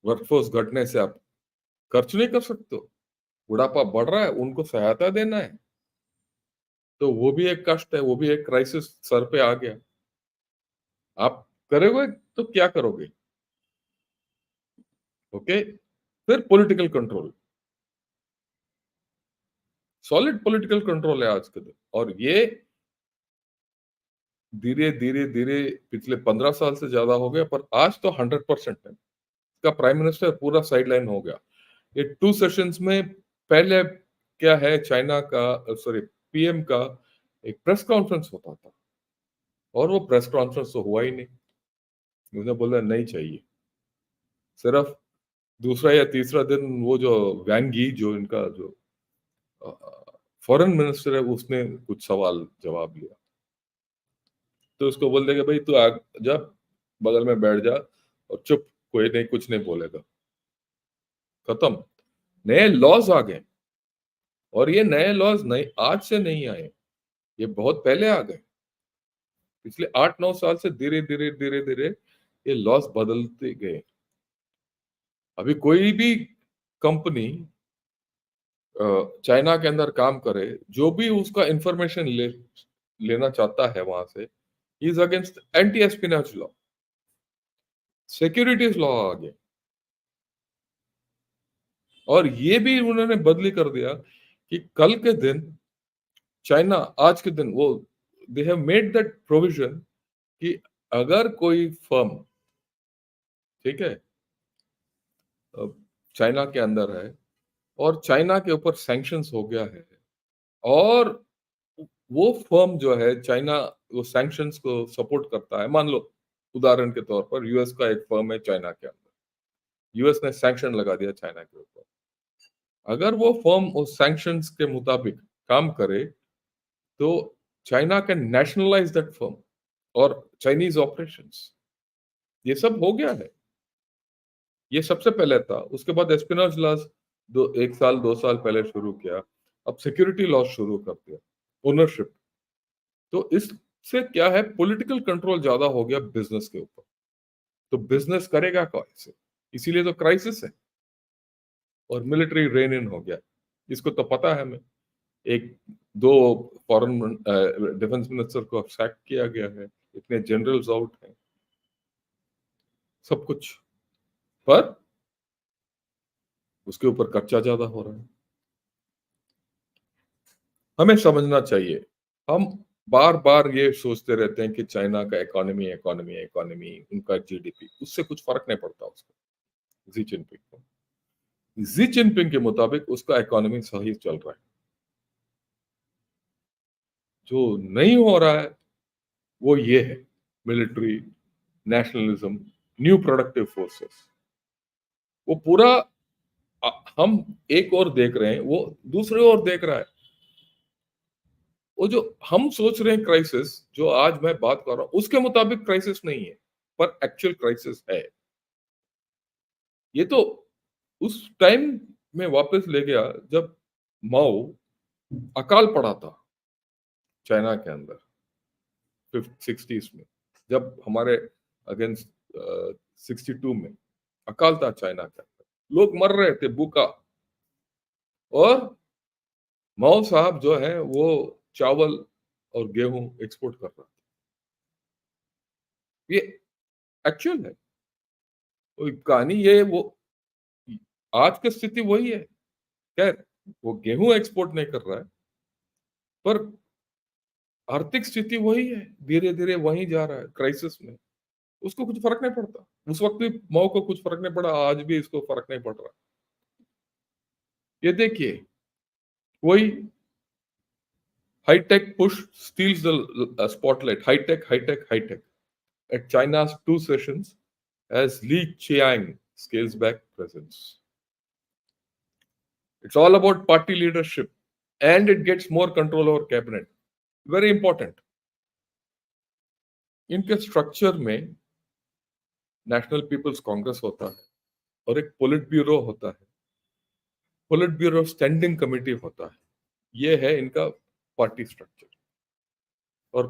वर्कफोर्स घटने से आप खर्च नहीं कर सकते हो। बुढ़ापा बढ़ रहा है, उनको सहायता देना है, तो वो भी एक कष्ट है, वो भी एक क्राइसिस सर पे आ गया। आप करोगे तो क्या करोगे? ओके। फिर political control, solid political control है आज के दिन, और ये धीरे धीरे धीरे पिछले 15 साल से ज्यादा हो गया, पर आज तो 100% है। इसका प्राइम मिनिस्टर पूरा साइडलाइन हो गया। ये 2 सेशंस में पहले क्या है, चाइना का सॉरी पीएम का एक प्रेस कॉन्फ्रेंस होता था, और वो प्रेस कॉन्फ्रेंस तो हुआ ही नहीं। मुझे बोला नहीं चाहिए। सिर्फ दूसरा या तीसरा दिन वो जो वैंगी, जो इनका जो फॉरेन मिनिस्टर है, उसने कुछ सवाल जवाब लिया, तो उसको बोल देगा भाई तू जा, बगल में बैठ जा और चुप, कोई नहीं, कुछ नहीं बोलेगा, खत्म। नए लॉज आ गए, और ये नए लॉज नहीं, आज से नहीं आए, ये बहुत पहले आ गए। पिछले 8-9 साल से धीरे धीरे धीरे धीरे ये लॉस बदलते गए। अभी कोई भी कंपनी चाइना के अंदर काम करे, जो भी उसका इंफॉर्मेशन लेना चाहता है वहां से, is against anti espionage law, securities law आ गया। और ये भी उन्होंने बदली कर दिया कि कल के दिन चाइना, आज के दिन वो, they have made that provision कि अगर कोई फर्म, ठीक है, चाइना के अंदर है और चाइना के ऊपर सैंक्शंस हो गया है, और वो फर्म जो है चाइना, वो सैंक्शंस को सपोर्ट करता है, मान लो उदाहरण के तौर पर यूएस का एक फर्म है चाइना के अंदर, यूएस ने सैंक्शन लगा दिया चाइना के ऊपर। अगर वो फर्म उस सैंक्शंस के मुताबिक काम करे, तो China can nationalise that firm और चाइनीज ऑपरेशंस। ये सब हो गया है, ये सबसे पहले था। उसके बाद एस्पिनोज लॉज 1 साल 2 साल पहले शुरू किया, अब सिक्योरिटी लॉज शुरू कर दिया, ओनरशिप। तो इससे क्या है, पॉलिटिकल कंट्रोल ज्यादा हो गया बिजनेस के ऊपर। तो बिजनेस करेगा कैसे, इसीलिए तो क्राइसिस है। और मिलिट्री रेन इन हो गया, इसको तो पता है हमें। एक दो फॉरेन डिफेंस मिनिस्टर को सैक किया गया है, इतने जनरल्स आउट हैं, सब कुछ, पर उसके ऊपर खर्चा ज्यादा हो रहा है। हमें समझना चाहिए, हम बार बार ये सोचते रहते हैं कि चाइना का इकोनॉमी इकोनॉमी इकोनॉमी, उनका जीडीपी, उससे कुछ फर्क नहीं पड़ता उसको, जी जिनपिंग को। जी जिनपिंग के मुताबिक उसका इकोनॉमी सही चल रहा है। जो नहीं हो रहा है वो ये है, military, nationalism, new productive forces, वो पूरा हम एक और देख रहे हैं, वो दूसरे और देख रहा है। वो जो हम सोच रहे हैं क्राइसिस, जो आज मैं बात कर रहा हूं, उसके मुताबिक क्राइसिस नहीं है, पर एक्चुअल क्राइसिस है। ये तो उस टाइम में वापस ले गया जब माओ अकाल पड़ा था चाइना के अंदर, 60s में, जब हमारे अगेंस्ट 62 में अकाल था चाइना के अंदर, लोग मर रहे थे भूखा, और माओ साहब जो है वो चावल और गेहूं एक्सपोर्ट कर रहा था। ये एक्चुअल है, कोई कहानी, ये वो आज की स्थिति वही है। खैर, वो गेहूं एक्सपोर्ट नहीं कर रहा है, पर आर्थिक स्थिति वही है, धीरे धीरे वही जा रहा है क्राइसिस में। उसको कुछ फर्क नहीं पड़ता, उस वक्त भी माओ को कुछ फर्क नहीं पड़ा, आज भी इसको फर्क नहीं पड़ रहा। ये देखिए, वही hitech push steals the spotlight, hitech hitech hitech at China's two sessions as Li Qiang scales back presence. It's all about party leadership, and it gets more control over cabinet. Very important. इनके structure में national peoples Congress होता है, और एक पोलिट bureau होता है, पोलिट bureau standing committee होता है। ये है इनका पार्टी स्ट्रक्चर। और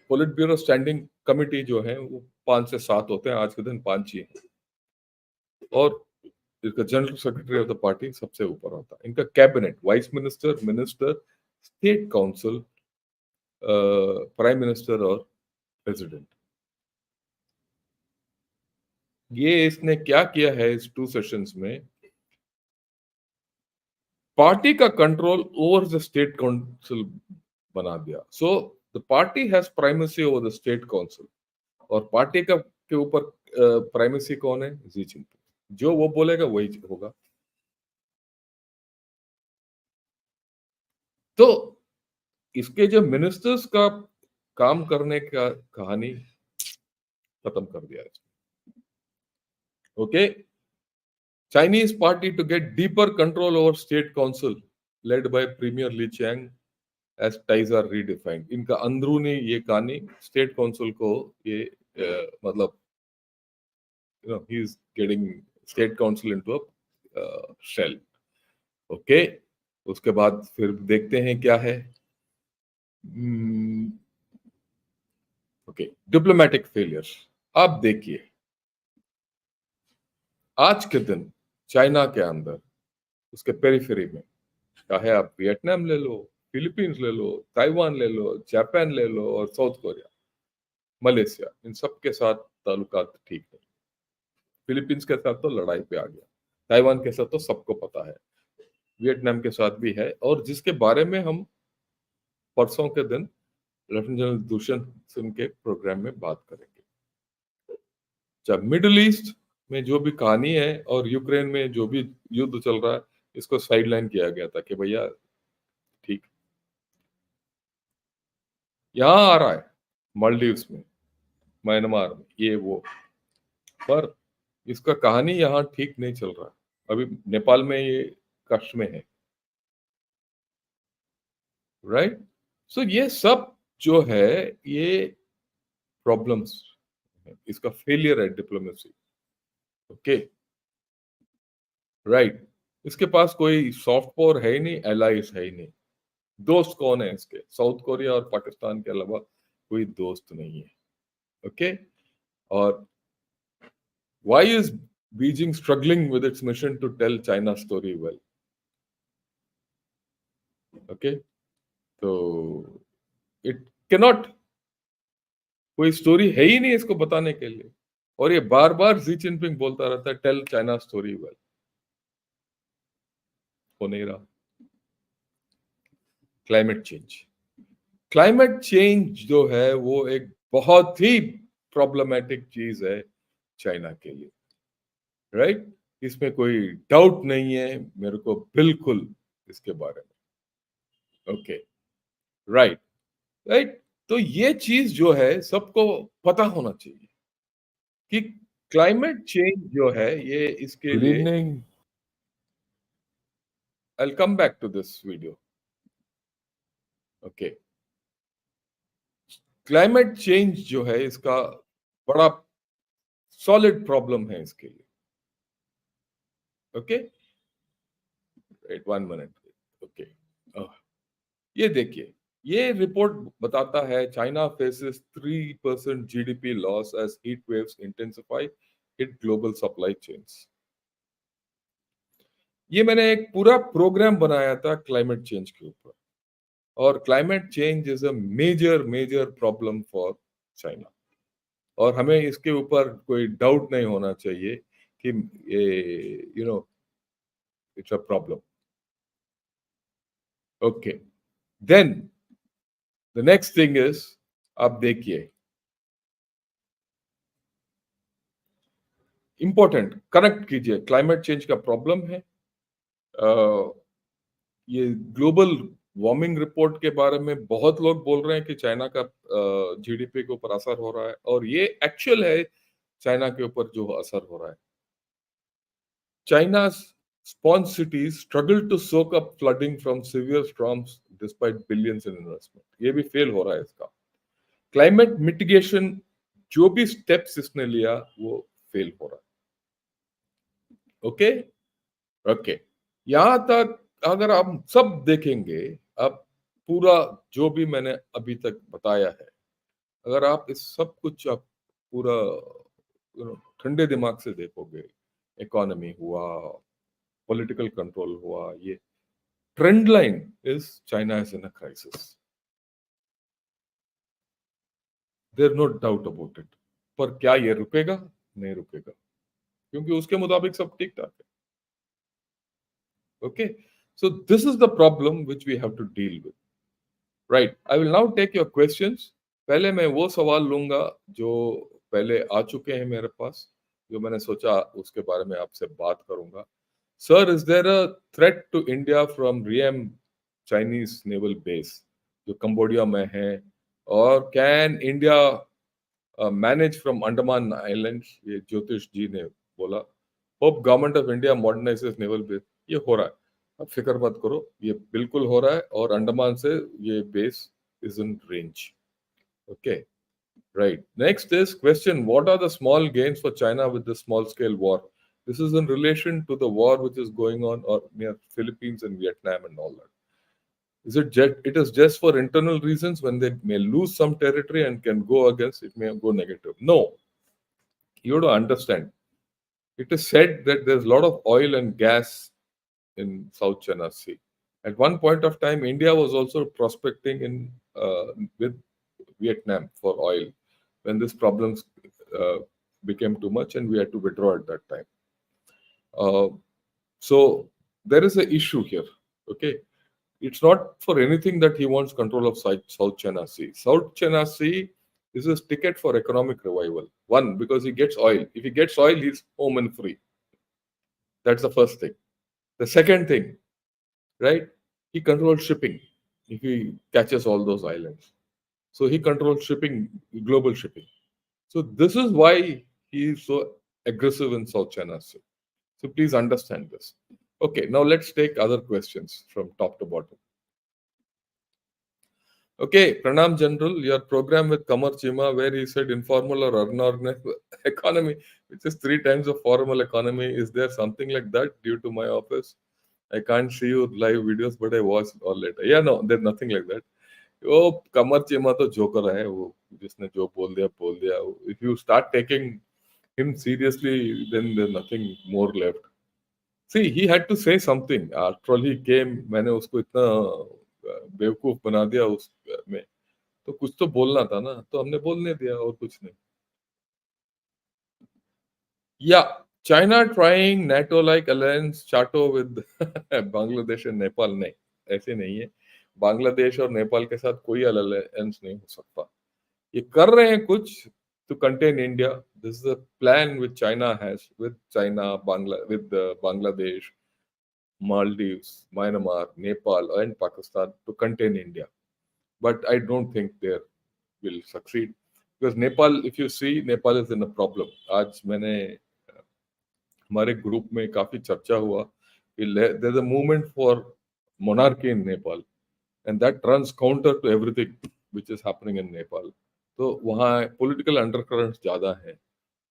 पोलिट ब्यूरो स्टैंडिंग कमेटी जो है वो 5 से 7 होते हैं, आज के दिन 5 ही हैं। और इसका general secretary of the party सबसे ऊपर होता है। इनका cabinet, vice minister, minister, state council, prime minister और प्रेसिडेंट। ये इसने क्या किया है इस 2 सेशंस में, पार्टी का control over the state council बना दिया। So the party has primacy over the state council, और पार्टी का के ऊपर प्राइमेसी कौन है, जी जिनपिंग। जो वो बोलेगा वही होगा। तो इसके जो मिनिस्टर्स का काम करने का कहानी खत्म कर दिया इसने। Okay, Chinese party to get deeper control over state council led by premier Li Qiang as ties are redefined. इनका अंदरूनी ये कहानी, स्टेट काउंसिल को ये मतलब he is getting state council into a shell. Okay, उसके बाद फिर देखते हैं क्या है. Okay, diplomatic failure. आप देखिए, आज के दिन चाइना के अंदर, उसके पेरिफेरी में, चाहे आप वियतनाम ले लो, फिलीपींस ले लो, ताइवान ले लो, जापान ले लो और साउथ कोरिया, मलेशिया, इन सब के साथ ताल्लुकात ठीक नहीं. फिलीपींस के साथ तो लड़ाई पे आ गया, ताइवान के साथ तो सबको पता है, वियतनाम के साथ भी है, और जिसके बारे में हम परसों के दिन लेफ्टिनेंट जनरल दुष्यंत सिंह के प्रोग्राम में बात करेंगे. जब मिडिल ईस्ट में जो भी कहानी है और यूक्रेन में जो भी युद्ध चल रहा है, इसको साइडलाइन किया गया था कि भैया ठीक, यहाँ आ रहा है मालदीव्स में, म्यांमार में, ये वो, पर इसका कहानी यहाँ ठीक नहीं चल रहा. अभी नेपाल में ये कष्ट में है, राइट. सो ये सब जो है, ये प्रॉब्लम्स, इसका फेलियर है डिप्लोमेसी. Okay, right. इसके पास कोई सॉफ्ट पावर है ही नहीं, एलाइज है ही नहीं. दोस्त कौन है इसके? साउथ कोरिया और पाकिस्तान के अलावा कोई दोस्त नहीं है. ओके, और why is Beijing struggling with its mission to tell China story well? Okay, तो इट कैनॉट, कोई स्टोरी है ही नहीं इसको बताने के लिए, और ये बार बार जी जिनपिंग बोलता रहता है टेल चाइना स्टोरी वेल. हो नहीं रहा. क्लाइमेट चेंज, क्लाइमेट चेंज जो है वो एक बहुत ही प्रॉब्लमेटिक चीज है चाइना के लिए, राइट. इसमें कोई डाउट नहीं है मेरे को बिल्कुल इसके बारे में. Okay, right, right. तो ये चीज जो है सबको पता होना चाहिए कि क्लाइमेट चेंज जो है ये इसके Good लिए. evening. I'll come back to this video. Okay, climate change जो है इसका बड़ा सॉलिड प्रॉब्लम है इसके लिए. Okay, right, 1 minute. ओके, ये देखिए, ये रिपोर्ट बताता है China faces 3% GDP loss as heat waves intensify hit global supply chains. ये मैंने एक पूरा प्रोग्राम बनाया था क्लाइमेट चेंज के ऊपर, और climate change is a major major problem for China, और हमें इसके ऊपर कोई डाउट नहीं होना चाहिए कि ये it's a problem. Okay, then the next thing is, आप देखिए, इंपॉर्टेंट कनेक्ट कीजिए, क्लाइमेट चेंज का प्रॉब्लम है. ये ग्लोबल वार्मिंग रिपोर्ट के बारे में बहुत लोग बोल रहे हैं कि चाइना का जीडीपी के ऊपर असर हो रहा है, और ये एक्चुअल है चाइना के ऊपर जो असर हो रहा है. China's spawn cities struggle to soak up flooding from severe storms despite billions in investment. ये भी फेल हो रहा है इसका. क्लाइमेट मिटिगेशन जो भी स्टेप्स इसने लिया वो फेल हो रहा है. ओके, ओके, यहां तक अगर आप सब देखेंगे, अब पूरा जो भी मैंने अभी तक बताया है, अगर आप इस सब कुछ आप पूरा ठंडे दिमाग से देखोगे, इकोनॉमी हुआ, पॉलिटिकल कंट्रोल हुआ, ये trend line is China is in a crisis. There no doubt about it. पर क्या ये रुकेगा? नहीं रुकेगा, क्योंकि उसके मुताबिक सब ठीक ठाक है. Okay, so this is the problem which we have to deal with. Right, I will now take your questions. पहले मैं वो सवाल लूंगा जो पहले आ चुके हैं मेरे पास, जो मैंने सोचा उसके बारे में आपसे बात करूंगा. Sir, is there a threat to India from Ream Chinese naval base जो कंबोडिया में है, और can India manage from Andaman islands? ये ज्योतिष जी ने बोला. Hope government of India modernises naval base. ये हो रहा है, अब फिक्र मत करो, ये बिल्कुल हो रहा है, और अंडमान से ये base is in range. Okay, Right. Next is question: what are the small gains for China with the small scale war? This is in relation to the war which is going on or near Philippines and Vietnam and all that. Is it just, it is just for internal reasons when they may lose some territory and can go against, it may go negative? No, you have to understand. It is said that there's a lot of oil and gas in South China Sea. At one point of time, India was also prospecting in with Vietnam for oil when these problems uh, became too much and we had to withdraw at that time. Uh, so there is an issue here. Okay, it's not for anything that he wants control of South China Sea. South China Sea is his ticket for economic revival. One, because he gets oil. If he gets oil, he's home and free. That's the first thing. The second thing, right? He controls shipping if he catches all those islands. So he controls shipping, global shipping. So this is why he is so aggressive in South China Sea. So please understand this. Okay, now let's take other questions from top to bottom. Okay, Pranam General, your program with Kamar Chima, where he said informal or unorganized economy, which is three times of formal economy. Is there something like that due to my office? I can't see you live videos, but I watch all later. Yeah, no, there's nothing like that. वो कमर चीमा तो joker है वो जिसने जो बोल दिया if you start taking him seriously then there's nothing more left. See, he had to say something. After all he came, मैंने उसको इतना बेवकूफ बना दिया उस में, तो कुछ तो बोलना था ना, तो हमने बोलने दिया और कुछ नहीं. Yeah, China trying NATO like alliance चाटो with Bangladesh and Nepal, नहीं, ऐसे नहीं है. बांग्लादेश और नेपाल के साथ कोई अलायंस नहीं हो सकता. ये कर रहे हैं कुछ to contain India. This is a plan which China has with China, with Bangladesh, Maldives, Myanmar, Nepal, and Pakistan to contain India. But I don't think they will succeed because Nepal, if you see, Nepal is in a problem. आज मैंने हमारे group में काफी चर्चा हुआ कि there is a movement for monarchy in Nepal and that runs counter to everything which is happening in Nepal. तो वहाँ पॉलिटिकल अंडरकरंट्स ज्यादा है,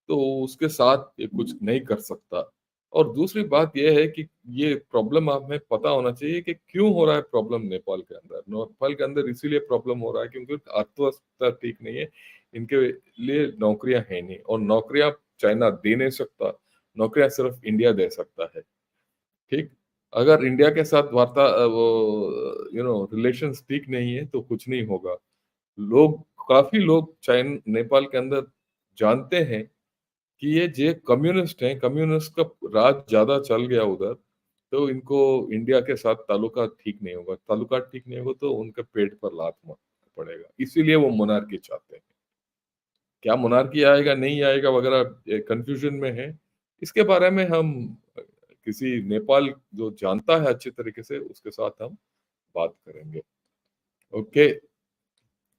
तो उसके साथ ये कुछ नहीं कर सकता. और दूसरी बात यह है कि ये प्रॉब्लम हमें पता होना चाहिए कि क्यों हो रहा है प्रॉब्लम नेपाल के अंदर. नेपाल के अंदर इसीलिए प्रॉब्लम हो रहा है क्योंकि अर्थव्यवस्था ठीक नहीं है, इनके लिए नौकरियां है नहीं और नौकरियां चाइना दे नहीं सकता, नौकरियां सिर्फ इंडिया दे सकता है. ठीक, अगर इंडिया के साथ वार्ता वो रिलेशंस ठीक नहीं है तो कुछ नहीं होगा. लोग, काफी लोग चाइना नेपाल के अंदर जानते हैं कि ये जे कम्युनिस्ट हैं, कम्युनिस्ट का राज ज्यादा चल गया उधर, तो इनको इंडिया के साथ ताल्लुकात ठीक नहीं होगा. ताल्लुकात ठीक नहीं होगा तो उनके पेट पर लात मारना पड़ेगा. इसीलिए वो मोनार्की चाहते हैं. क्या मोनार्की आएगा नहीं आएगा वगैरह कंफ्यूजन में है. इसके बारे में हम किसी नेपाल जो जानता है अच्छे तरीके से उसके साथ हम बात करेंगे. Okay,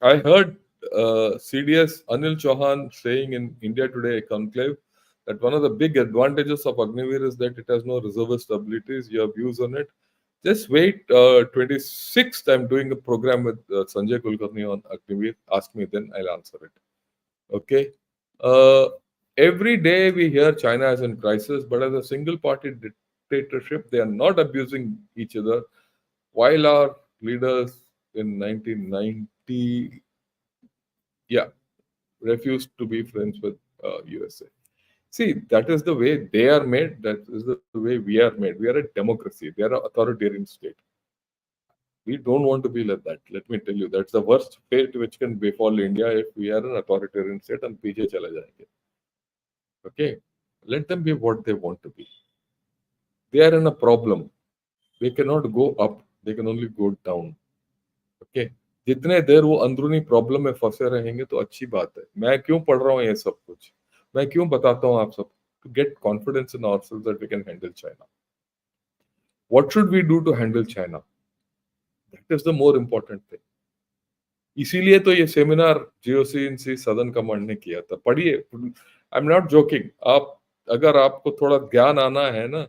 I heard CDS Anil Chauhan saying in India Today conclave that one of the big advantages of Agniveer is that it has no reservist abilities. Your views on it? Just wait. 26th, I'm doing a program with Sanjay Kulkarni on Agniveer. Ask me, then I'll answer it. Okay. Uh, every day we hear China is in crisis, but as a single party dictatorship, they are not abusing each other. While our leaders in 1990, yeah, refused to be friends with USA. See, that is the way they are made. That is the way we are made. We are a democracy. They are an authoritarian state. We don't want to be like that. Let me tell you, that's the worst fate which can befall India if we are an authoritarian state and पीछे चला जाएंगे. Okay, let them be what they want to be. They are in a problem. They cannot go up. They can only go down. Okay. जितने देर वो अंदरूनी problem में फंसे रहेंगे तो अच्छी बात है. मैं क्यों पढ़ रहा हूँ ये सब कुछ, मैं क्यों बताता हूँ आप सब, to get confidence in ourselves that we can handle China. What should we do to handle China? That is the more important thing. इसीलिए तो ये सेमिनार जीओसी सदन कमांड ने किया था. पढ़िए, आई एम नॉट जोकिंग. आप, अगर आपको थोड़ा ज्ञान आना है ना,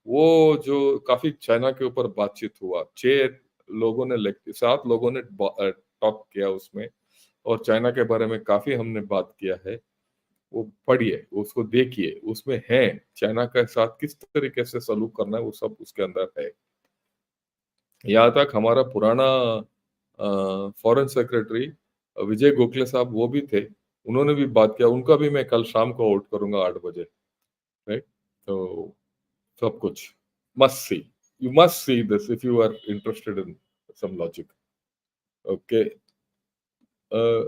वो जो काफी चाइना के ऊपर बातचीत हुआ, 6 लोगों ने 7 लोगों ने टॉक किया उसमें, और चाइना के बारे में काफी हमने बात किया है, वो पढ़िए, उसको देखिए, उसमें है चाइना के साथ किस तरीके से सलूक करना है, वो सब उसके अंदर है। यहाँ तक हमारा पुराना फॉरेन सेक्रेटरी विजय गोखले साहब वो भी थे, उन्होंने भी बात किया, उनका भी मैं कल शाम को आउट करूंगा 8 बजे, राइट। तो सब कुछ must see, you must see this if you are interested in some logic. Okay. Uh,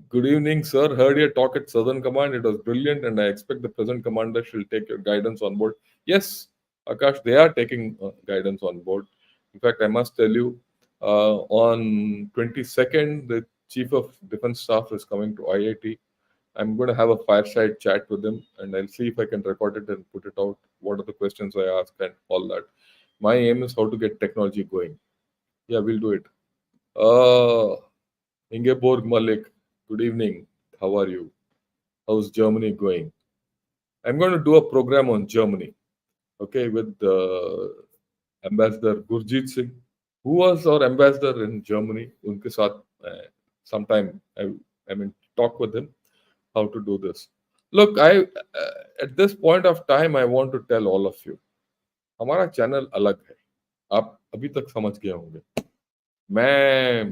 Good evening, sir. Heard your talk at Southern Command. It was brilliant, and I expect the present commander shall take your guidance on board. Yes, Akash, they are taking guidance on board. In fact, I must tell you, on 22nd, the Chief of Defense Staff is coming to IIT. I'm going to have a fireside chat with him, and I'll see if I can record it and put it out. What are the questions I ask and all that. My aim is how to get technology going. Yeah, we'll do it. Uh, Ingeborg Malik, good evening. How are you? How's Germany going? I'm going to do a program on Germany, okay, with Ambassador Gurjeet Singh, who was our ambassador in Germany. उनके साथ sometime I mean talk with him how to do this. Look, I at this point of time I want to tell all of you, हमारा channel अलग है, आप अभी तक समझ गए होंगे। मैं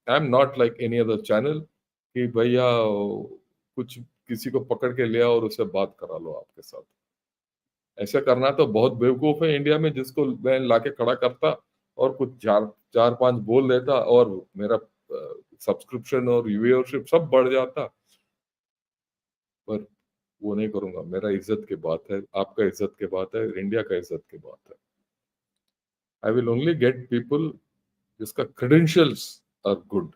I am not like any other channel कि भैया कुछ किसी को पकड़ के लिया और उससे बात करा लो आपके साथ। ऐसा करना तो बहुत बेवकूफ है इंडिया में, जिसको मैं लाके खड़ा करता और कुछ चार चार पांच बोल देता और मेरा सब्सक्रिप्शन और व्यूअरशिप सब बढ़ जाता। पर वो नहीं करूंगा, मेरा इज्जत की बात है, आपका इज्जत की बात है, इंडिया का इज्जत की बात है। I will only get people जिसका credentials are good.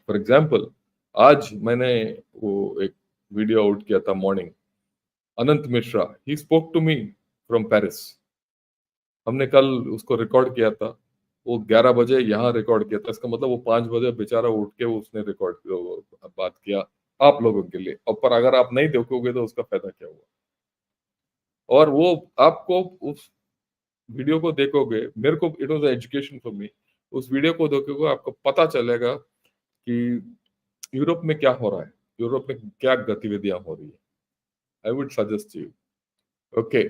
For example, आज मैंने वो एक वीडियो आउट किया था morning, Anant Mishra, he spoke to me from Paris. हमने कल उसको रिकॉर्ड किया था, वो 11 बजे यहाँ रिकॉर्ड किया था, इसका मतलब वो 5 बजे बेचारा उठ के उसने रिकॉर्ड बात किया आप लोगों के लिए। और पर अगर आप नहीं देखोगे तो उसका फायदा क्या हुआ। और वो आपको उस वीडियो को देखोगे, मेरे को it was education for me, उस वीडियो को देखोगे आपको पता चलेगा कि यूरोप में क्या हो रहा है, यूरोप में क्या गतिविधियां हो रही है। I would suggest you. Okay,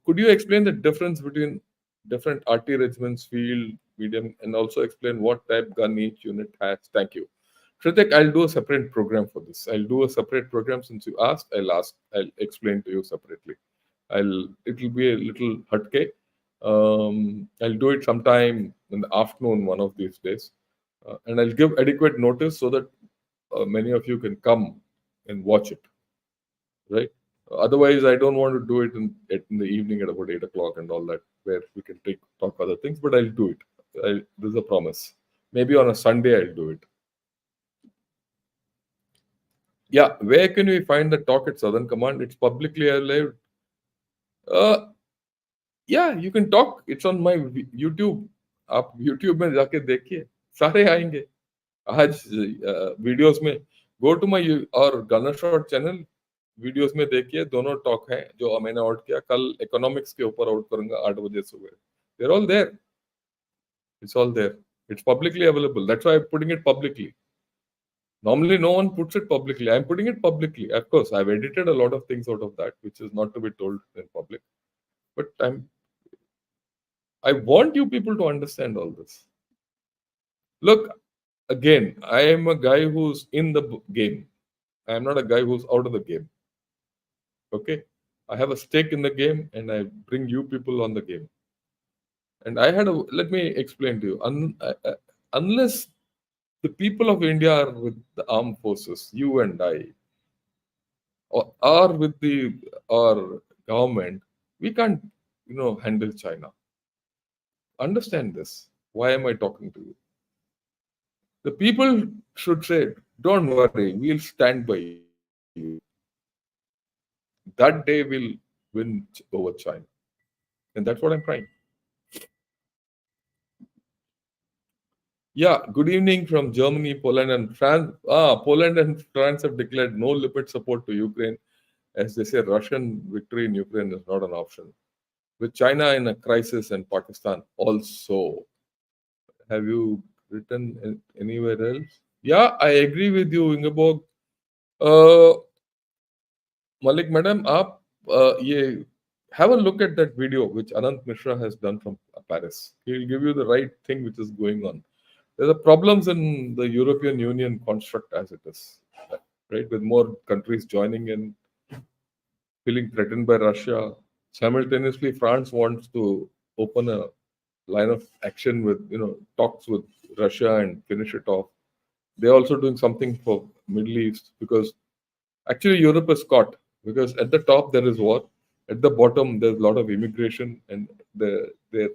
could you explain the difference between different RT regiments, field, medium, and also explain what type gun each unit has? Thank you. Shritik, I'll do a separate program for this. I'll do a separate program since you asked. I'll explain to you separately. It'll be a little hatke. I'll do it sometime in the afternoon, one of these days. And I'll give adequate notice so that many of you can come and watch it, right? Otherwise, I don't want to do it in the evening at about 8 o'clock and all that, where we can talk other things. But I'll do it. This is a promise. Maybe on a Sunday I'll do it. Yeah, where can we find the talk at Southern Command? It's publicly available. Uh, yeah, you can talk. It's on my YouTube. आप YouTube में जाके देखिए, सारे आएंगे। आज videos में go to my और gunner shot channel, videos में देखिए, दोनों टॉक हैं जो मैंने आउट किया। कल इकोनॉमिक्स के ऊपर आउट करूंगा 8 बजे सुबह। There all there, it's all there, it's publicly available, that's why I am putting it publicly. Normally no one puts it publicly, I'm putting it publicly. Of course I've edited a lot of things out of that which is not to be told in public, but I want you people to understand all this. Look, again, I am a guy who's in the game. I am not a guy who's out of the game. Okay, I have a stake in the game, and I bring you people on the game. And let me explain to you. Unless the people of India are with the armed forces, you and I, or are with our government, we can't, handle China. Understand this. Why am I talking to you? The people should say, "Don't worry, we'll stand by you." That day will win over China, and that's what I'm trying. Yeah, good evening from Germany, Poland, and France. Poland and France have declared no limited support to Ukraine, as they say Russian victory in Ukraine is not an option. With China in a crisis and Pakistan also. Have you written anywhere else. Yeah, I agree with you, Ingeborg. Uh, Malik, madam, ye, have a look at that video which Anant Mishra has done from Paris. He'll give you the right thing which is going on. There are problems in the European Union construct as it is, right? With more countries joining in, feeling threatened by Russia. Simultaneously, France wants to open a line of action with, talks with Russia and finish it off. They're also doing something for Middle East because actually Europe is caught because at the top there is war, at the bottom there's a lot of immigration and there a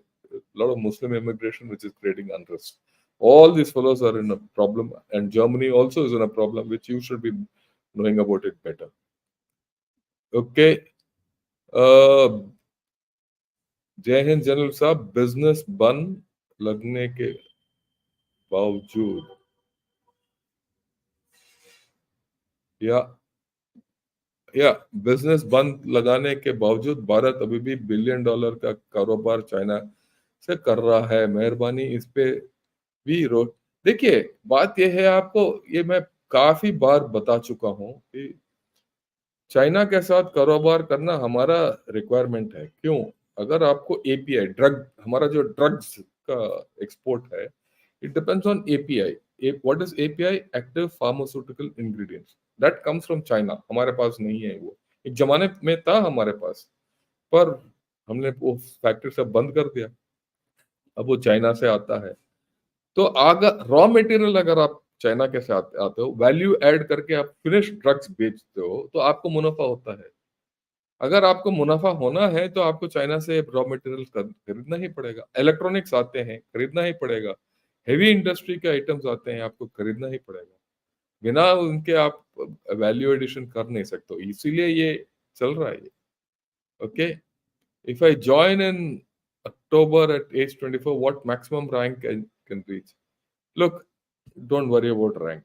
lot of Muslim immigration which is creating unrest. All these fellows are in a problem, and Germany also is in a problem, which you should be knowing about it better. Okay. जय Hind general साहब, business बंद लगने के बावजूद या या business बंद लगाने के बावजूद भारत अभी भी $1 बिलियन का कारोबार चाइना से कर रहा है। मेहरबानी इस पे भी रोक। देखिए, बात यह है, आपको ये मैं काफी बार बता चुका हूं कि चाइना के साथ कारोबार करना हमारा रिक्वायरमेंट है। क्यों? अगर आपको एपीआई ड्रग, हमारा जो ड्रग्स का एक्सपोर्ट है, it depends on API. What is API? Active pharmaceutical ingredients. That comes from China. हमारे पास नहीं है वो। एक जमाने में था हमारे पास, पर हमने वो फैक्ट्री सब बंद कर दिया। अब वो चाइना से आता है। तो अगर रॉ मटेरियल अगर आप चाइना के साथ आते हो, वैल्यू ऐड करके आप फिनिश ड्रग्स बेचते हो, तो आपको मुनाफा होता है। अगर आपको मुनाफा होना है तो आपको चाइना से रॉ मटेरियल खरीदना ही पड़ेगा। इलेक्ट्रॉनिक्स आते हैं, खरीदना ही पड़ेगा। हेवी इंडस्ट्री के आइटम्स आते हैं, आपको खरीदना ही पड़ेगा। बिना उनके आप वैल्यू एडिशन कर नहीं सकते हो। इसीलिए ये चल रहा है ये। Okay, if I join in October at age 24, what maximum rank can reach? Look, don't worry about rank.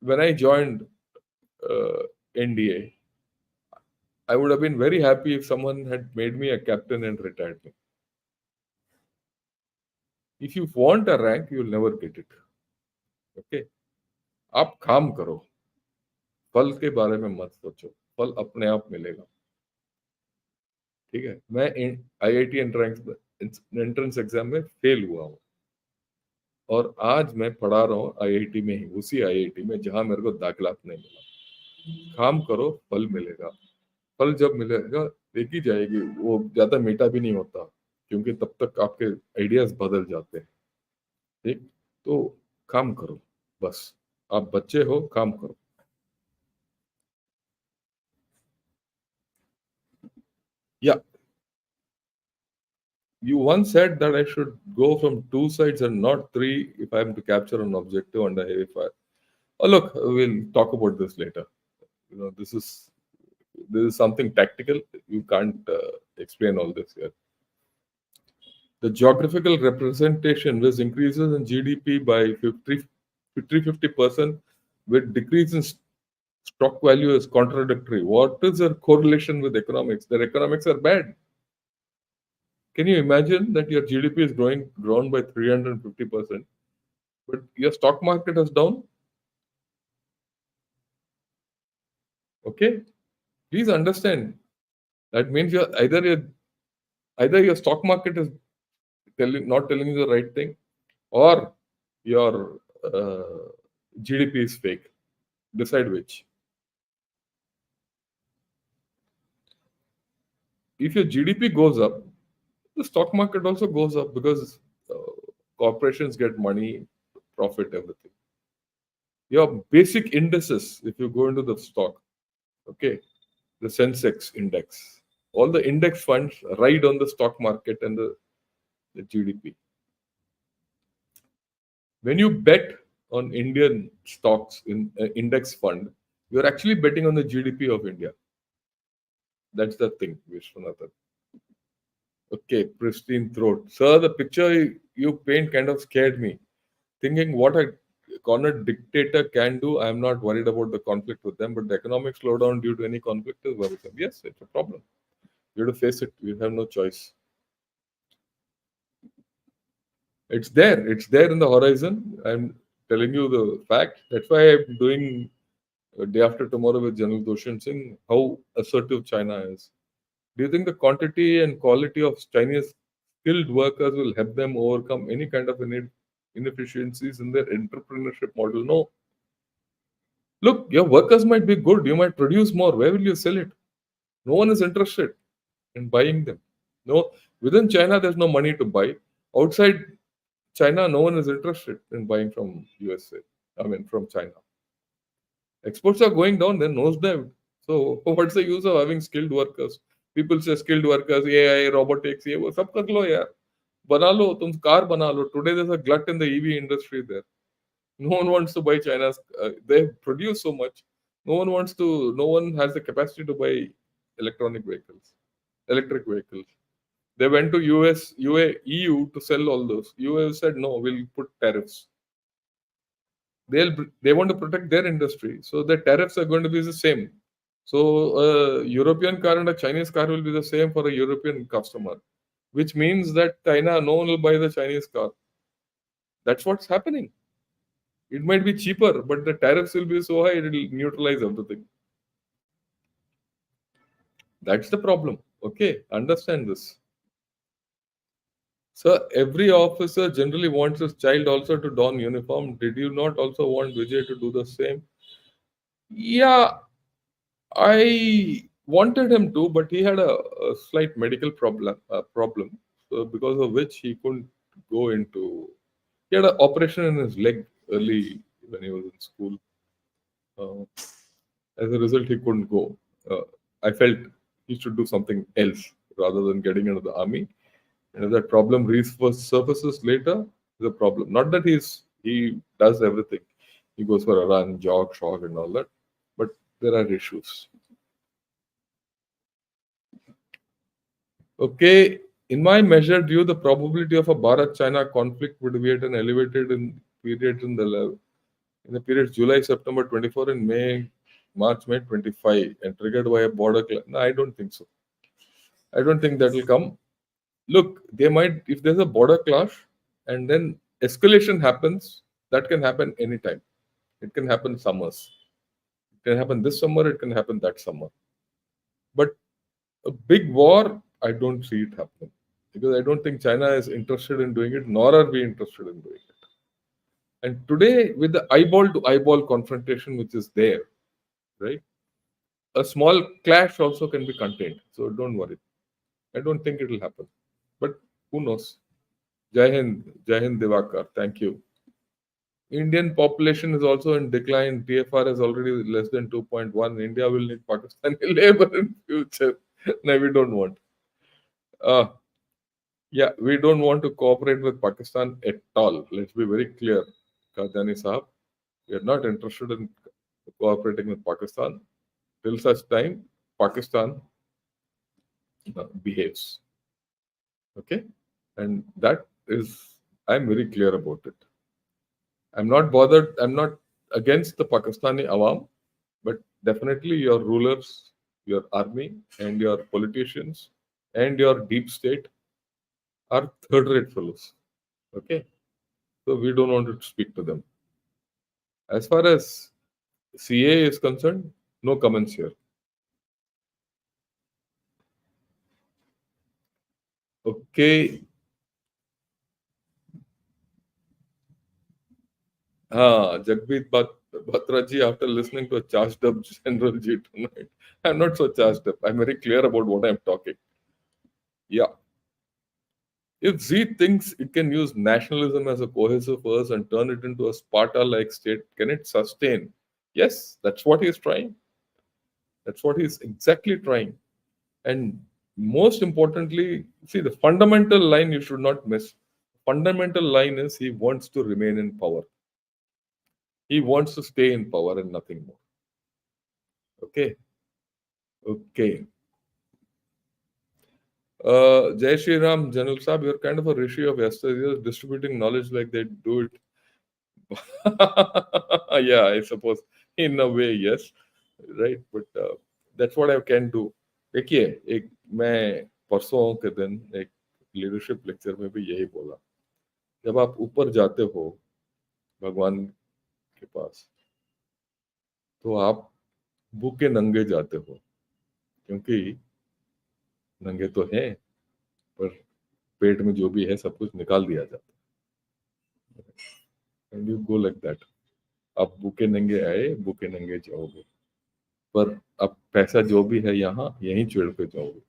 When I joined NDA, I would have been very happy if someone had made me a captain and retired me. If you want a rank, you'll never get it. Okay? आप काम करो, फल के बारे में मत सोचो, फल अपने आप मिलेगा। ठीक है? मैं आईआईटी एंट्रेंस एग्जाम में फेल हुआ हूँ, और आज मैं पढ़ा रहा हूँ आईआईटी में ही, उसी आईआईटी में जहां मेरे को दाखिला नहीं मिला। काम करो, फल मिलेगा। फल जब मिलेगा, देखी जाएगी। वो ज्यादा मीठा भी नहीं होता, क्योंकि तब तक आपके आइडियाज बदल जाते हैं। ठीक? तो काम करो, बस। आप बच्चे हो, काम करो। या you once said that I should go from two sides and not three if I am to capture an objective under heavy fire. Oh, look, we'll talk about this later. This is something tactical. You can't explain all this here. The geographical representation, which increases in GDP by 50% with decrease in stock value, is contradictory. What is their correlation with economics? Their economics are bad. Can you imagine that your GDP is grown by 350%, but your stock market is down? Okay, please understand. That means either your stock market is not telling you the right thing, or your GDP is fake. Decide which. If your GDP goes up, the stock market also goes up because corporations get money, profit, everything. Your basic indices, if you go into the stock, okay, the Sensex index, all the index funds ride on the stock market and the GDP. When you bet on Indian stocks in index fund, you're actually betting on the GDP of India. That's the thing, Vishwanathan. Okay, pristine throat. Sir, the picture you paint kind of scared me. Thinking what a cornered dictator can do, I'm not worried about the conflict with them, but the economic slowdown due to any conflict is worrisome. Yes, it's a problem. You have to face it. You have no choice. It's there in the horizon. I'm telling you the fact. That's why I'm doing day after tomorrow with General Doshan Singh how assertive China is. Do you think the quantity and quality of Chinese skilled workers will help them overcome any kind of inefficiencies in their entrepreneurship model? No. Look, your workers might be good, you might produce more. Where will you sell it? No one is interested in buying them. No, within China, there's no money to buy. Outside China, no one is interested in buying from USA. I mean, from China. Exports are going down, then nosedive. So, what's the use of having skilled workers? People say skilled workers, AI, robotics, ये वो सब कर लो यार. बना लो, तुम car बना लो. Today there's a glut in the EV industry there. No one wants to buy China's. They produce so much. No one wants to. No one has the capacity to buy electronic vehicles, electric vehicles. They went to US, EU to sell all those. US said no, we'll put tariffs. They want to protect their industry, so the tariffs are going to be the same. So a European car and a Chinese car will be the same for a European customer, which means that China no one will buy the Chinese car. That's what's happening. It might be cheaper, but the tariffs will be so high it will neutralize everything. That's the problem. Okay, understand this. So every officer generally wants his child also to don uniform. Did you not also want Vijay to do the same? Yeah, I wanted him to, but he had a slight medical problem. So because of which he couldn't go into. He had an operation in his leg early when he was in school. Uh, as a result, he couldn't go. I felt he should do something else rather than getting into the army. And if that problem resurfaces later, is a problem. Not that he does everything. He goes for a run, jog, shog, and all that. But there are issues. Okay, in my measured view, the probability of a Bharat-China conflict would be at an elevated in period in the period July September 24 and March May 25 and triggered by a border clash. No, I don't think so. I don't think that will come. Look, they might if there's a border clash and then escalation happens. That can happen anytime. It can happen summers. It can happen this summer. It can happen that summer. But a big war, I don't see it happening because I don't think China is interested in doing it, nor are we interested in doing it. And today, with the eyeball to eyeball confrontation which is there, right, a small clash also can be contained. So don't worry. I don't think it will happen. But who knows? Jai Hind Divakar. Thank you. Indian population is also in decline. TFR is already less than 2.1. India will need Pakistani labor in future. No, we don't want. Uh, yeah, we don't want to cooperate with Pakistan at all. Let's be very clear, Kajani Sahab. We are not interested in cooperating with Pakistan till such time Pakistan behaves. Okay? And that is, I'm very clear about it. I'm not bothered, I'm not against the Pakistani Awam, but definitely your rulers, your army, and your politicians, and your deep state are third rate fellows. Okay? So we don't want to speak to them. As far as CA is concerned, no comments here. Okay. Jagmeet Batraji, after listening to a charged up General G tonight, I'm not so charged up. I'm very clear about what I'm talking. Yeah. If Z thinks it can use nationalism as a cohesive force and turn it into a Sparta like state, can it sustain? Yes, that's what he's trying. That's what he's exactly trying. And most importantly, see, the fundamental line you should not miss. Fundamental line is he wants to remain in power. He wants to stay in power and nothing more. Okay. Okay. Jai Shri Ram, General Saab, you're kind of a rishi of yesterday, distributing knowledge like they do it. Yeah, I suppose in a way, yes, right. But that's what I can do. देखिए मैं परसों के दिन एक leadership lecture में भी यही बोला जब आप ऊपर जाते हो भगवान के पास, तो आप भूखे नंगे जाते हो, क्योंकि नंगे तो हैं, पर पेट में जो भी है सब कुछ निकाल दिया जाता है। And you go like that. आप भूखे नंगे आए, भूखे नंगे जाओगे, पर अब पैसा जो भी है यहाँ यहीं छोड़ के जाओगे।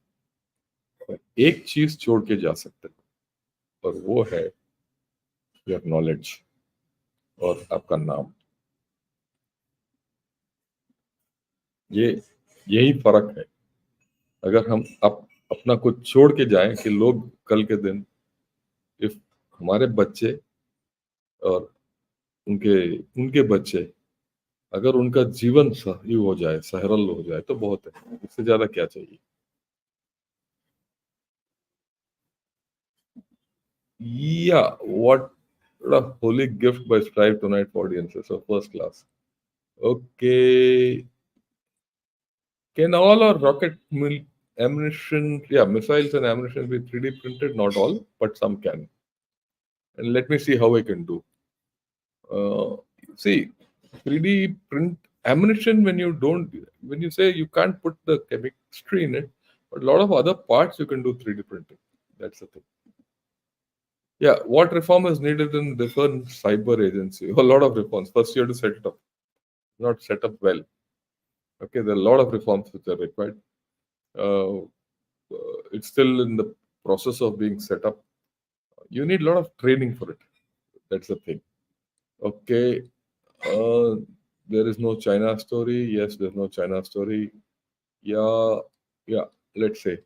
पर एक चीज छोड़ के जा सकते हो, और वो है योर नॉलेज और आपका नाम। ये यही फर्क है। अगर हम अपना कुछ छोड़ के जाएं कि लोग कल के दिन, इफ हमारे बच्चे और उनके उनके बच्चे, अगर उनका जीवन सही हो जाए, सरल हो जाए, तो बहुत है, इससे ज्यादा क्या चाहिए। Yeah, what a holy gift by Strive tonight for audiences. So first class. Okay, can all our ammunition, yeah, missiles and ammunition be 3D printed? Not all, but some can. And let me see how I can do. Uh, See, 3D print ammunition, when you say you can't put the chemistry in it, but a lot of other parts you can do 3D printing. That's the thing. Yeah, what reform is needed in defense cyber agency? A lot of reforms. First, you have to set it up, not set up well. Okay, there are a lot of reforms which are required. Uh, it's still in the process of being set up. You need a lot of training for it. That's the thing. Okay, uh, there is no China story. Yes, there's no China story. Yeah, yeah. Let's say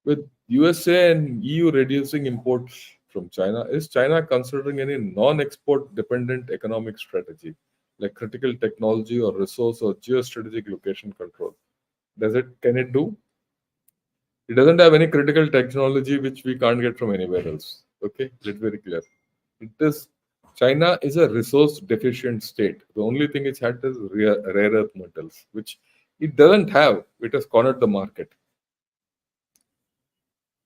with USA and EU reducing imports from China, is China considering any non-export dependent economic strategy, like critical technology or resource or geostrategic location control? Does it Can it do? It doesn't have any critical technology which we can't get from anywhere else. Okay, let's be very clear. It is China is a resource deficient state. The only thing it's had is rare earth metals, which it doesn't have. It has cornered the market.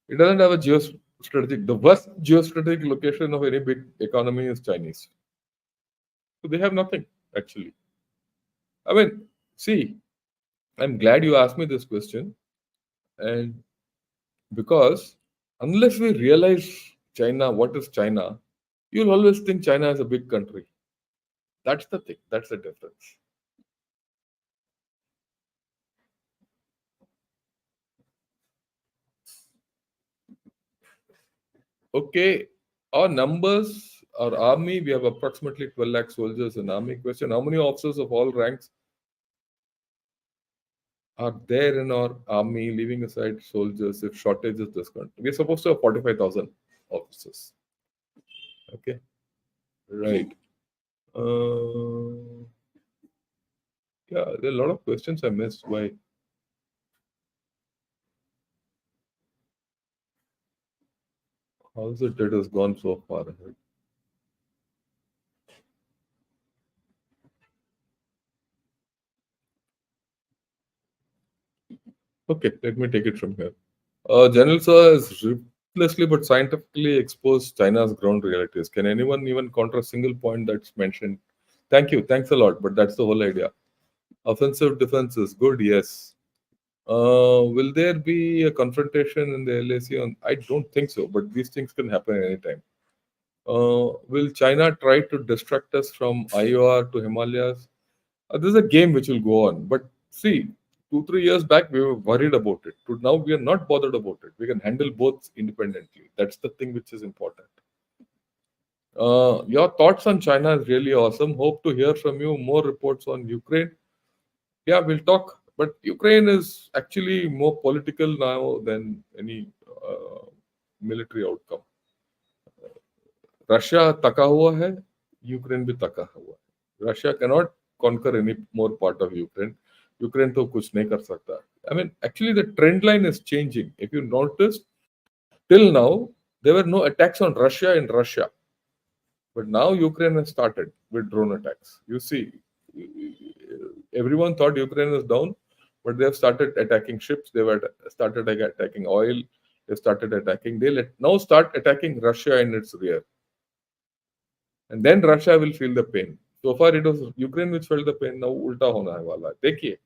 It doesn't have a geostrategic. The worst geostrategic location of any big economy is Chinese. So they have nothing actually. I mean, see, I'm glad you asked me this question, and because unless we realize China, what is China, you'll always think China is a big country. That's the thing. That's the difference. Okay, our numbers, our army, we have approximately 12 lakh soldiers in army. Question: how many officers of all ranks are there in our army, leaving aside soldiers, if shortage is discounted? We're supposed to have 45,000 officers. Okay, right. Uh, yeah, there are a lot of questions I missed. Why? How is it has gone so far ahead? Okay, let me take it from here. General Sir has ruthlessly but scientifically exposed China's ground realities. Can anyone even counter a single point that's mentioned? Thank you. Thanks a lot. But that's the whole idea. Offensive defense is good, yes. Will there be a confrontation in the LAC on? I don't think so, but these things can happen anytime. Will China try to distract us from IOR to Himalayas? This is a game which will go on. But see, 2 3 years back we were worried about it. Now we are not bothered about it. We can handle both independently. That's the thing which is important. Your thoughts on China is really awesome. Hope to hear from you more reports on Ukraine. Yeah, we'll talk. But Ukraine is actually more political now than any military outcome. Russia तका हुआ है, Ukraine भी तका हुआ है. Russia cannot conquer any more part of Ukraine. Ukraine तो कुछ नहीं कर सकता. I mean, actually, the trend line is changing. If you notice, till now, there were no attacks on Russia in Russia. But now Ukraine has started with drone attacks. You see, everyone thought Ukraine is down, but they have started attacking ships. They were started attacking oil. They started attacking. Now start attacking Russia in its rear. and then Russia will feel the pain. So far it was Ukraine which felt the pain. Now उल्टा होना है वाला है. देखिए.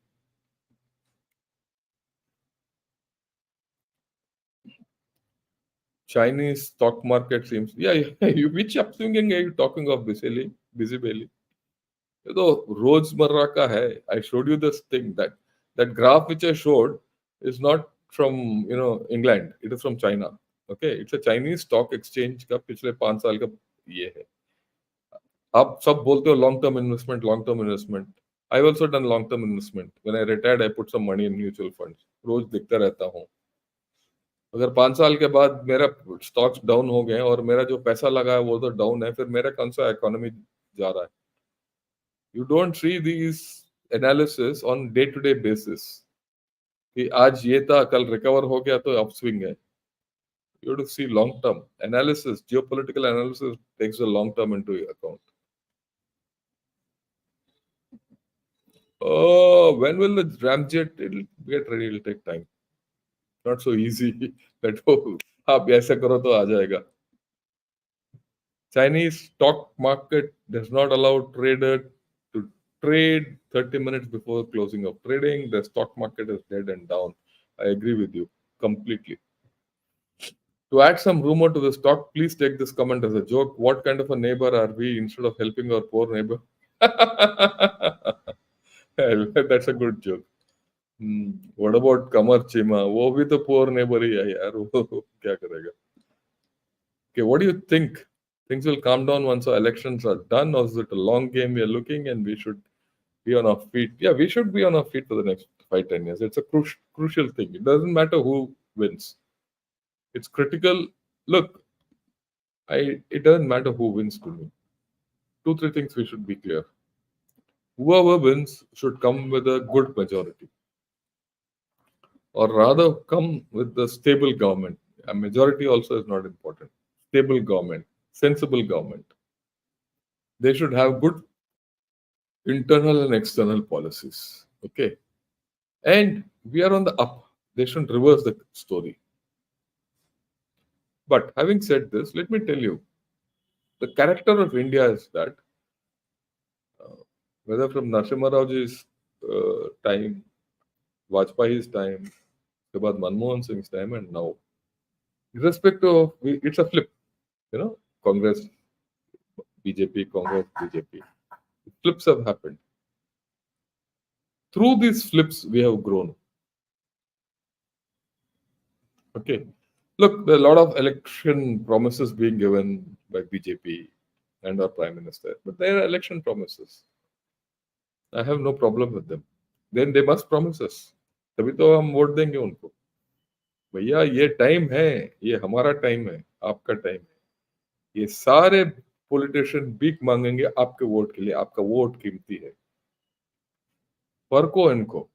Chinese stock market seems, yeah, yeah. Which upswinging are you talking of, busy belly? ये तो रोजमर्रा का है. I showed you this thing, that graph which I showed is not from England. It is from China. Okay, it's a Chinese stock exchange का पिछले 5 साल का ये है. आप सब बोलते हो long term investment, long term investment. I also done long term investment. When I retired I put some money in mutual funds. रोज दिखता रहता हूँ. अगर 5 साल के बाद मेरा स्टॉक्स डाउन हो गए और मेरा जो पैसा लगा है वो तो डाउन है, फिर मेरा कौन सा इकोनॉमी जा रहा है? You don't see these analysis on day to day basis कि आज ये था, कल रिकवर हो गया तो अपस्विंग है. You to see long term analysis. Geopolitical analysis takes the long term into account. Oh, when will the ramjet it'll get ready? It'll take time. Not so easy that oh, आप ऐसा करो तो आ जाएगा. Chinese stock market does not allow trader to trade 30 minutes before closing of trading. The stock market is dead and down. I agree with you completely. To add some rumor to the stock, please take this comment as a joke. What kind of a neighbor are we instead of helping our poor neighbor? That's a good joke. What about कमर चीमा? वो भी तो poor neighbor ही है यार. वो क्या करेगा? Okay, what do you think? Things will calm down once our elections are done, or is it a long game we are looking and we should be on our feet? Yeah, we should be on our feet for the next 5-10 years. It's a crucial thing. It doesn't matter who wins. It's critical. Look, it doesn't matter who wins to me. 2-3 things we should be clear. Whoever wins should come with a good majority, or rather come with a stable government. A majority also is not important. Stable government, sensible government. They should have good internal and external policies. Okay. And we are on the up. They shouldn't reverse the story. But having said this, let me tell you the character of India is that whether from Narasimha Rao's time, Vajpayee's time, about Manmohan Singh's time, and now, irrespective of, it's a flip, Congress, BJP, Congress, BJP. Flips have happened. Through these flips, we have grown. Okay. Look, there are a lot of election promises being given by BJP and our Prime Minister, but they are election promises. I have no problem with them. Then they must promise us. तभी तो हम vote देंगे उनको. भैया ये time है, ये हमारा टाइम है, आपका टाइम है. ये सारे पॉलिटिशियन भीख मांगेंगे आपके वोट के लिए. आपका वोट कीमती है. परको इनको.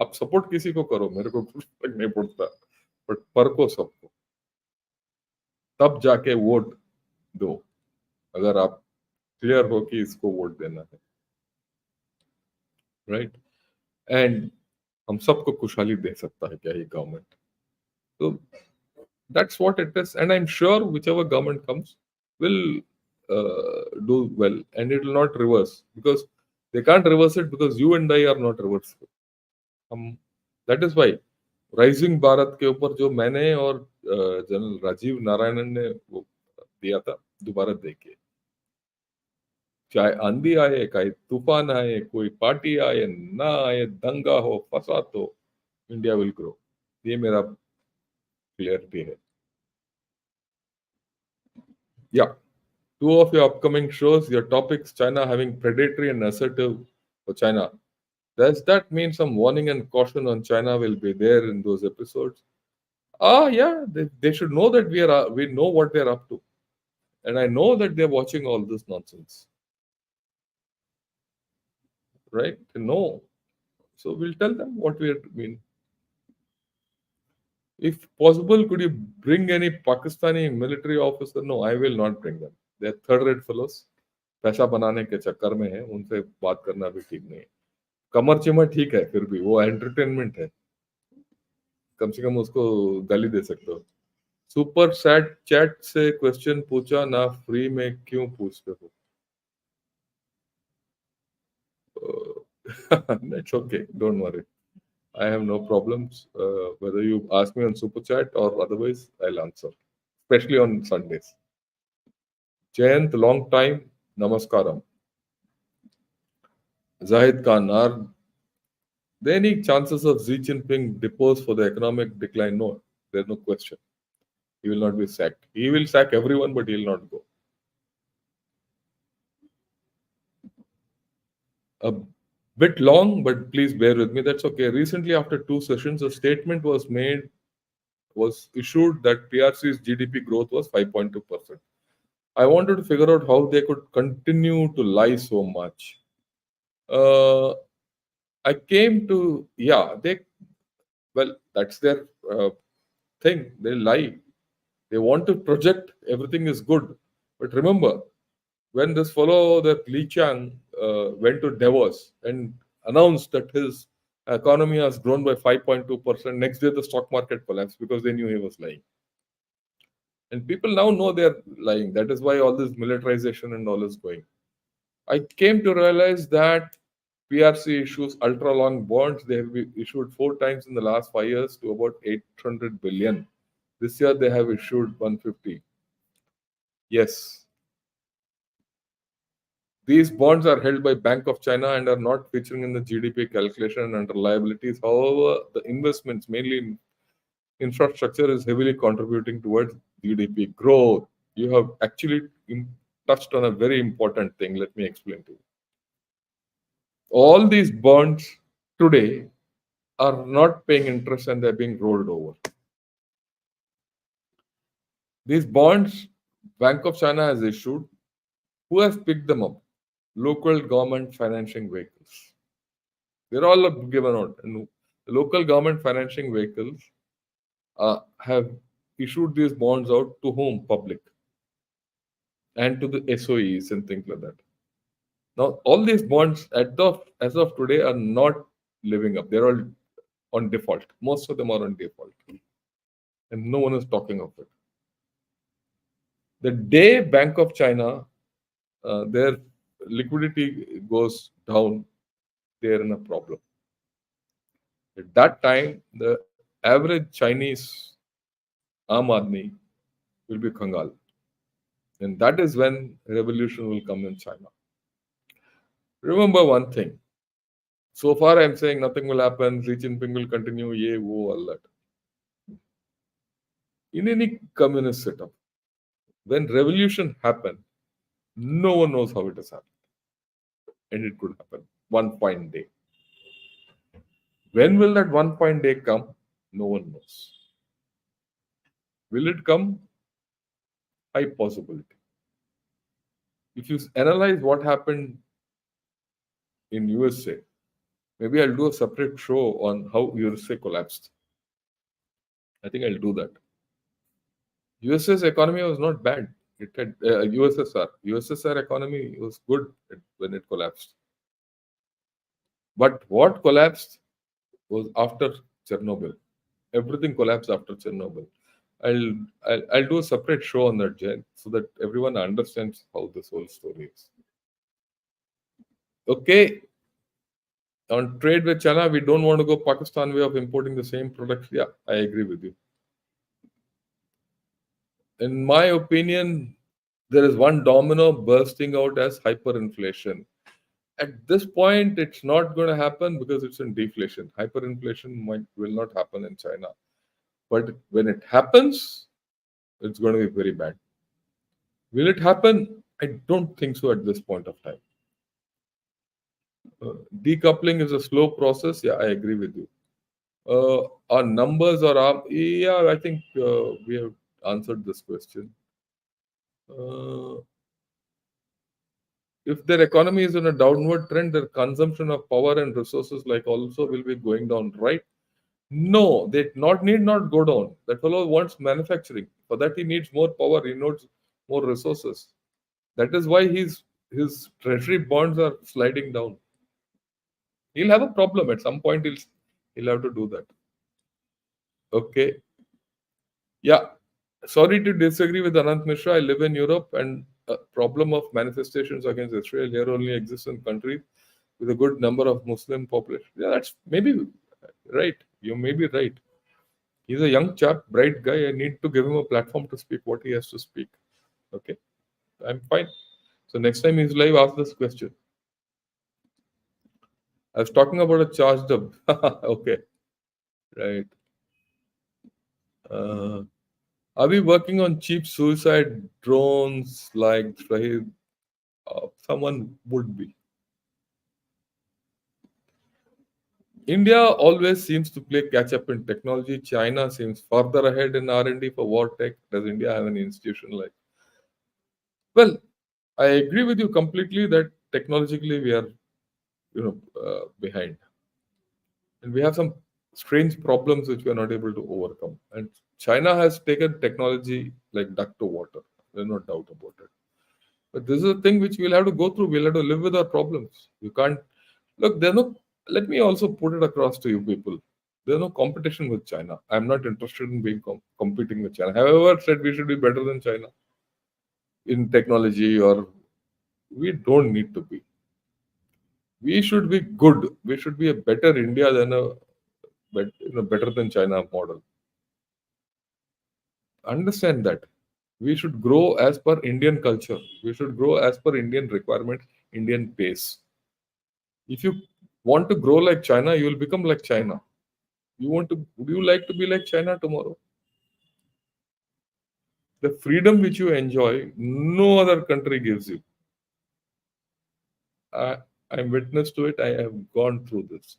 आप सपोर्ट किसी को करो, मेरे को कुछ फर्क नहीं पड़ता, बट परको सबको. तब जाके वोट दो अगर आप क्लियर हो कि इसको वोट देना है. राइट. एंड हम सबको खुशहाली दे सकता है क्या ये गवर्नमेंट? तो that's what it is. And I am sure which ever government comes will do well, and it will not reverse, because they can't reverse it, because you and I are not reversible. That is why rising Bharat के ऊपर जो मैंने और general Rajiv Narayanan ने वो दिया था, दोबारा देखिए. चाहे आंधी आए, चाहे तूफान आए, कोई पार्टी आए ना आए, दंगा हो, फसाद हो, इंडिया विल ग्रो. ये मेरा क्लियरिटी है. या, 2 of your upcoming shows, your topics, China having predatory and assertive for China. Does that mean some warning and caution on China will be there in those episodes? Yeah, they should know that we know what they're up to. And I know that they're watching all this nonsense. Right? They know. So we'll tell them what we mean. If possible, could you bring any Pakistani military officer? No, I will not bring them. They're third-rate fellows. पैसा बनाने के चक्कर में है, उनसे बात करना भी ठीक नहीं है. कमर चिमर ठीक है, फिर भी वो एंटरटेनमेंट है, कम से कम उसको गाली दे सकते हो. सुपर सैट चैट से क्वेश्चन पूछा ना, फ्री में क्यों पूछते हो? That's okay, don't worry. I have no problems. Whether you ask me on super chat or otherwise, I'll answer, especially on Sundays. Jayant, long time. Namaskaram. Zahid Khan, are there any chances of Xi Jinping depose for the economic decline? No, there's no question. He will not be sacked. He will sack everyone, but he will not go. A bit long, but please bear with me. That's okay. Recently, after two sessions, a statement was issued that PRC's GDP growth was 5.2%. I wanted to figure out how they could continue to lie so much. Uh, I came to, yeah, well, that's their thing. They lie. They want to project everything is good. But remember, when this fellow, that Li Chang, went to Davos and announced that his economy has grown by 5.2%, next day the stock market collapsed because they knew he was lying. And people now know they're lying. That is why all this militarization and all is going. I came to realize that PRC issues ultra long bonds. They have been issued four times in the last 5 years to about 800 billion. This year they have issued 150. Yes, these bonds are held by Bank of China and are not featuring in the GDP calculation under liabilities. However, the investments, mainly in infrastructure, is heavily contributing towards GDP growth. You have actually touched on a very important thing. Let me explain to you. All these bonds today are not paying interest and they're being rolled over. These bonds, Bank of China has issued. Who has picked them up? Local government financing vehicles. They're all given out. And local government financing vehicles have issued these bonds out to whom? Public. And to the SOEs and things like that. Now, all these bonds as of today are not living up. They're all on default. Most of them are on default. And no one is talking of it. The day Bank of China, their liquidity goes down, they're in a problem. At that time, the average Chinese Aam Aadmi will be Kangal. And that is when revolution will come in China. Remember one thing. So far, I'm saying nothing will happen. Xi Jinping will continue. Ye, wo, all that. In any communist setup, when revolution happen, no one knows how it has happened. And it could happen one fine day. When will that one fine day come? No one knows. Will it come? High possibility. If you analyze what happened in USA, maybe I'll do a separate show on how USA collapsed. I think I'll do that. USS's economy was not bad. It had USSR economy was good when it collapsed. But what collapsed was after Chernobyl. Everything collapsed after Chernobyl. I'll do a separate show on that, Jen, so that everyone understands how this whole story is. Okay, on trade with China, we don't want to go Pakistan way of importing the same products. Yeah, I agree with you. In my opinion, there is one domino bursting out as hyperinflation. At this point, it's not going to happen because it's in deflation. Hyperinflation will not happen in China. But when it happens, it's going to be very bad. Will it happen? I don't think so at this point of time. Decoupling is a slow process. Yeah, I agree with you. Our numbers are up. Yeah, I think we have answered this question. Uh, if their economy is in a downward trend, their consumption of power and resources like also will be going down, right? No, they not need not go down. That fellow wants manufacturing. For that, he needs more power. He needs more resources. That is why his treasury bonds are sliding down. He'll have a problem at some point. He'll have to do that. Okay. Yeah. Sorry to disagree with Anant Mishra. I live in Europe, and a problem of manifestations against Israel here only exists in countries with a good number of Muslim population. Yeah, that's maybe right. You may be right. He's a young chap, bright guy. I need to give him a platform to speak what he has to speak. Okay, I'm fine. So next time he's live, ask this question. I was talking about a charged up. Okay, right. Uh, are we working on cheap suicide drones like Shahid? Someone would be. India always seems to play catch up in technology. China seems further ahead in R&D for war tech. Does India have an institution like? Well, I agree with you completely that technologically we are, behind, and we have some strange problems which we are not able to overcome. And China has taken technology like duck to water. There's no doubt about it. But this is a thing which we'll have to go through. We'll have to live with our problems. You can't look. There's no. Let me also put it across to you people. There's no competition with China. I'm not interested in being competing with China. However, said we should be better than China in technology, or we don't need to be. We should be good. We should be a better India than better than China model. Understand that. We should grow as per Indian culture. We should grow as per Indian requirements, Indian pace. If you want to grow like China, you will become like China. Would you like to be like China tomorrow? The freedom which you enjoy, no other country gives you. I, I'm witness to it. I have gone through this.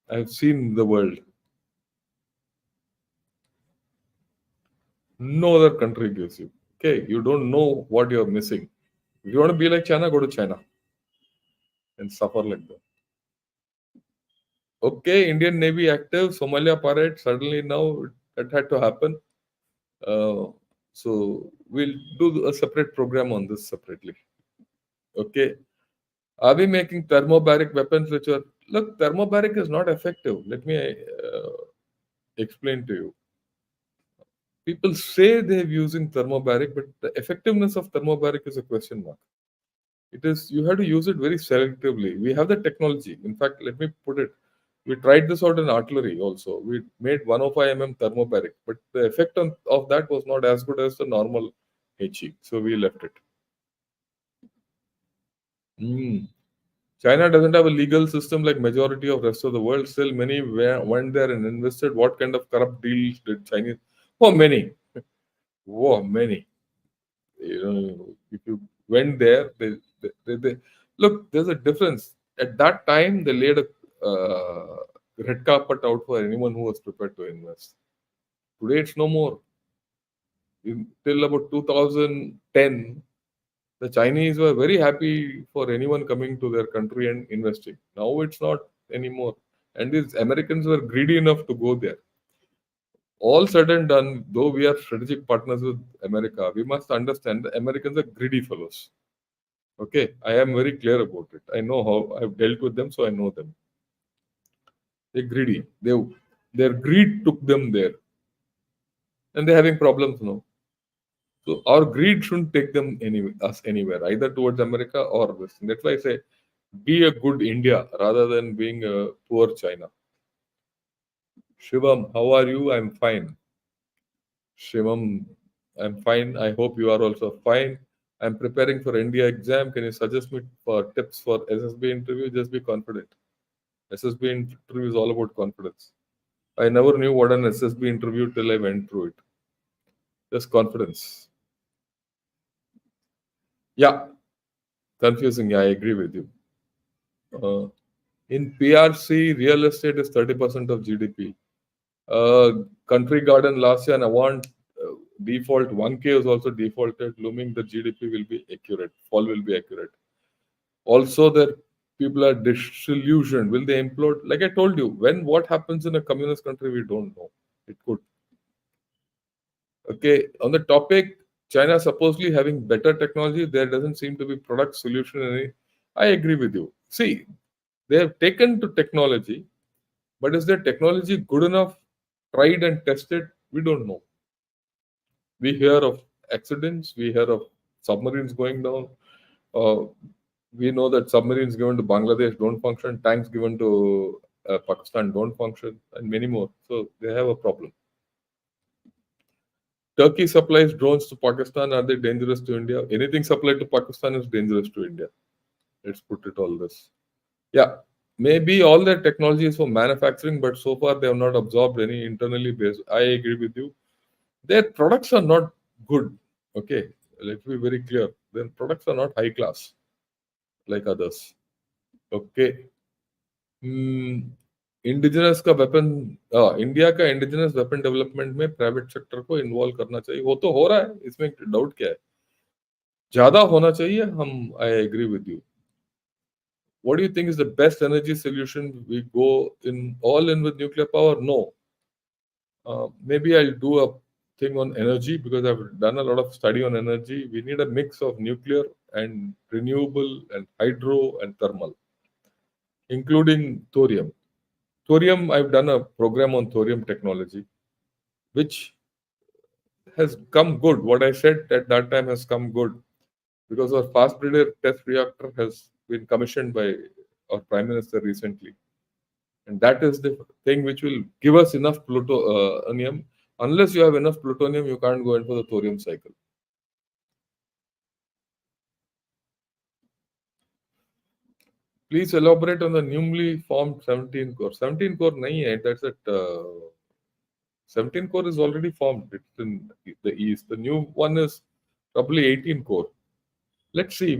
I've seen the world. No other country gives you. Okay, you don't know what you're missing. If you want to be like China, go to China and suffer like that. Okay, Indian Navy active, Somalia parade. Suddenly now that had to happen. Uh, so we'll do a separate program on this separately. Okay. Are we making thermobaric weapons which are look? Thermobaric is not effective. Let me explain to you. People say they're using thermobaric, but the effectiveness of thermobaric is a question mark. It is you have to use it very selectively. We have the technology. In fact, let me put it. We tried this out in artillery also. We made 105 thermobaric, but the effect of that was not as good as the normal HE. So we left it. Mm. China doesn't have a legal system like majority of rest of the world. Still, many went there and invested. What kind of corrupt deals did Chinese? Oh, many. Oh, many. If you went there, they look. There's a difference. At that time, they laid a red carpet out for anyone who was prepared to invest. Today, it's no more. Till about 2010, the Chinese were very happy for anyone coming to their country and investing. Now it's not anymore. And these Americans were greedy enough to go there. All said and done, though we are strategic partners with America, we must understand the Americans are greedy fellows. Okay, I am very clear about it. I know how I've dealt with them, so I know them. They're greedy. Their greed took them there, and they're having problems now. So our greed shouldn't take us anywhere, either towards America or this. That's why I say, be a good India rather than being a poor China. Shivam, how are you? I'm fine. Shivam, I'm fine. I hope you are also fine. I'm preparing for India exam. Can you suggest me for tips for SSB interview? Just be confident. SSB interview is all about confidence. I never knew what an SSB interview till I went through it. Just confidence. Yeah, confusing. Yeah, I agree with you. Uh, in PRC, real estate is 30% of GDP. Country Garden last year and Avant default 1K is also defaulted, looming the GDP will be accurate. Fall will be accurate. Also, the people are disillusioned. Will they implode? Like I told you, when what happens in a communist country, we don't know. It could. Okay, on the topic, China supposedly having better technology, there doesn't seem to be product solution. I agree with you. See, they have taken to technology, but is their technology good enough, tried and tested? We don't know. We hear of accidents, we hear of submarines going down. Uh, we know that submarines given to Bangladesh don't function, tanks given to Pakistan don't function, and many more. So they have a problem. Turkey supplies drones to Pakistan. Are they dangerous to India? Anything supplied to Pakistan is dangerous to India. Let's put it all this. Yeah, maybe all their technology is for manufacturing, but so far they have not absorbed any internally based. I agree with you. Their products are not good. Okay, let's be very clear. Their products are not high class like others. Okay. Hmm. Indigenous का weapon India का indigenous weapon development में private sector को involve करना चाहिए वो तो हो रहा है इसमें डाउट क्या है ज्यादा होना चाहिए हम I agree with you what do you think is the best energy solution we go in all in with nuclear power no maybe I'll do a thing on energy because I've done a lot of study on energy we need a mix of nuclear and renewable and hydro and thermal including thorium. Thorium, I've done a program on thorium technology, which has come good. What I said at that time has come good because our fast breeder test reactor has been commissioned by our Prime Minister recently. And that is the thing which will give us enough plutonium. Unless you have enough plutonium, you can't go in for the thorium cycle. Please elaborate on the newly formed 17 core. 17 core, nahi hai, that's it. 17 core is already formed. It's in the east. The new one is probably 18 core. Let's see.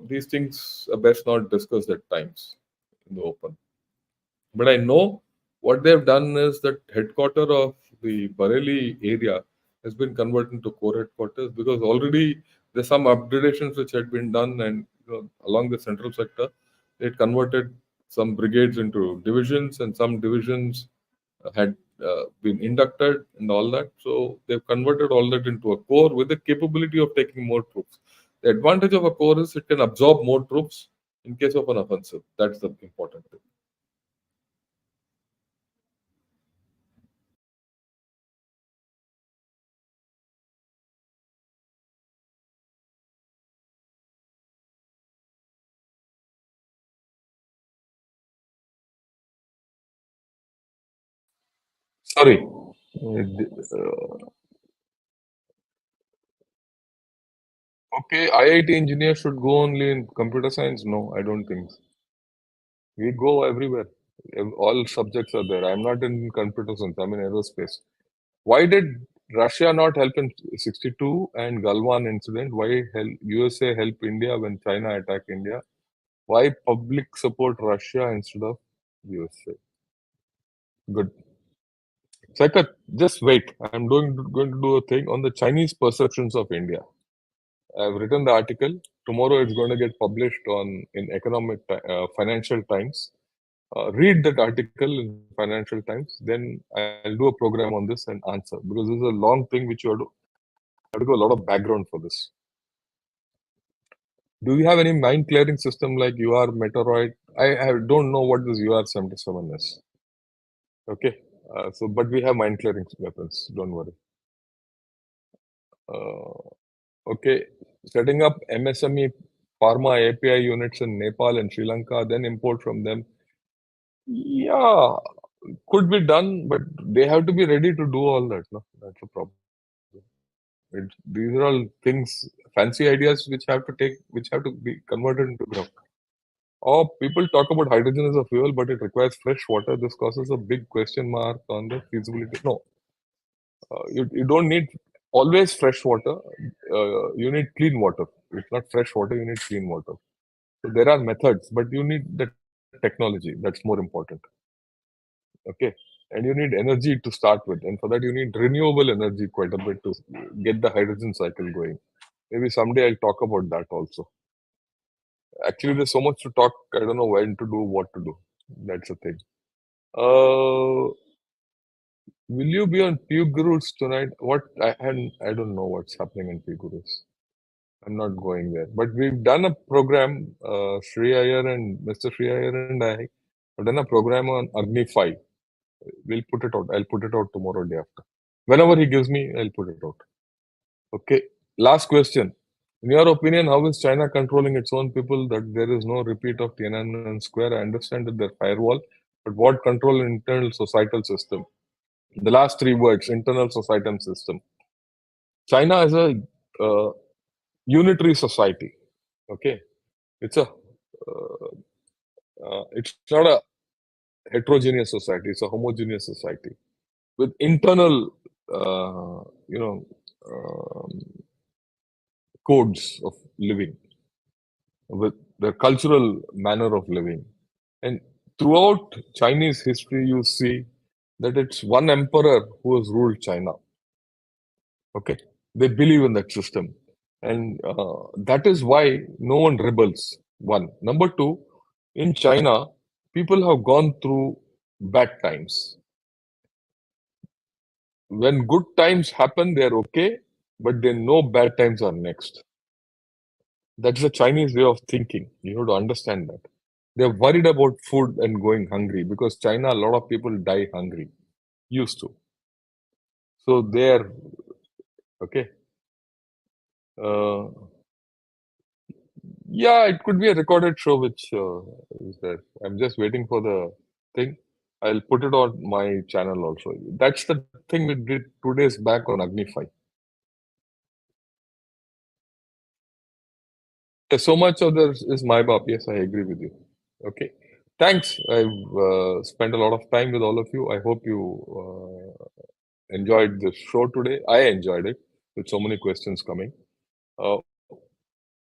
These things are best not discussed at times in the open. But I know what they've done is that headquarter of the Bareilly area has been converted into core headquarters because already there's some upgradations which had been done, and along the central sector, they had converted some brigades into divisions, and some divisions had been inducted and all that. So they've converted all that into a core with the capability of taking more troops. The advantage of a core is it can absorb more troops in case of an offensive. That's the important thing. Sorry. Okay, IIT engineer should go only in computer science? No, I don't think so. We go everywhere. All subjects are there. I'm not in computer science. I'm in aerospace. Why did Russia not help in 62 and Galwan incident? Why USA help India when China attacked India? Why public support Russia instead of USA? Good. Second, just wait. I'm going to do a thing on the Chinese perceptions of India. I've written the article. Tomorrow it's going to get published on in Financial Times. Read that article in Financial Times. Then I'll do a program on this and answer because this is a long thing which you have to go a lot of background for this. Do you have any mind clearing system like UR Meteoroid? I don't know what this UR-77 is. Okay, but we have mind clearing weapons. Don't worry. Uh, okay, setting up MSME pharma API units in Nepal and Sri Lanka, then import from them. Yeah, could be done, but they have to be ready to do all that. No, that's a problem. These are all things, fancy ideas which have to be converted into ground. Or people talk about hydrogen as a fuel, but it requires fresh water. This causes a big question mark on the feasibility. No, you don't need always fresh water. You need clean water. It's not fresh water. You need clean water. So there are methods, but you need the technology. That's more important. Okay, and you need energy to start with, and for that you need renewable energy quite a bit to get the hydrogen cycle going. Maybe someday I'll talk about that also. Actually, there's so much to talk. I don't know when to do, what to do. That's the thing. Uh, will you be on Gurus tonight? I don't know what's happening in Gurus. I'm not going there. But we've done a program, Sri Iyer and Mr. Sri Iyer and I have done a program on Agni 5. We'll put it out. I'll put it out tomorrow, day after. Whenever he gives me, I'll put it out. Okay. Last question. In your opinion, how is China controlling its own people that there is no repeat of Tiananmen Square? I understand that they're firewall, but what control internal societal system? The last three words, internal societal system. China is a uh, unitary society. Okay. It's a it's not a heterogeneous society. It's a homogeneous society with internal, you know, codes of living, with the cultural manner of living. And throughout Chinese history, you see that it's one emperor who has ruled China. Okay, they believe in that system, and that is why no one rebels. One, number two, in China, people have gone through bad times. When good times happen, they're okay, but they know bad times are next. That's the Chinese way of thinking. You have to understand that. They're worried about food and going hungry because China, a lot of people die hungry. Used to. So they're okay. Uh, yeah, it could be a recorded show which is there. I'm just waiting for the thing. I'll put it on my channel also. That's the thing we did 2 days back on Agnify. So much of this is my bop. Yes, I agree with you. Okay. Thanks. I've spent a lot of time with all of you. I hope you enjoyed the show today. I enjoyed it with so many questions coming. Uh,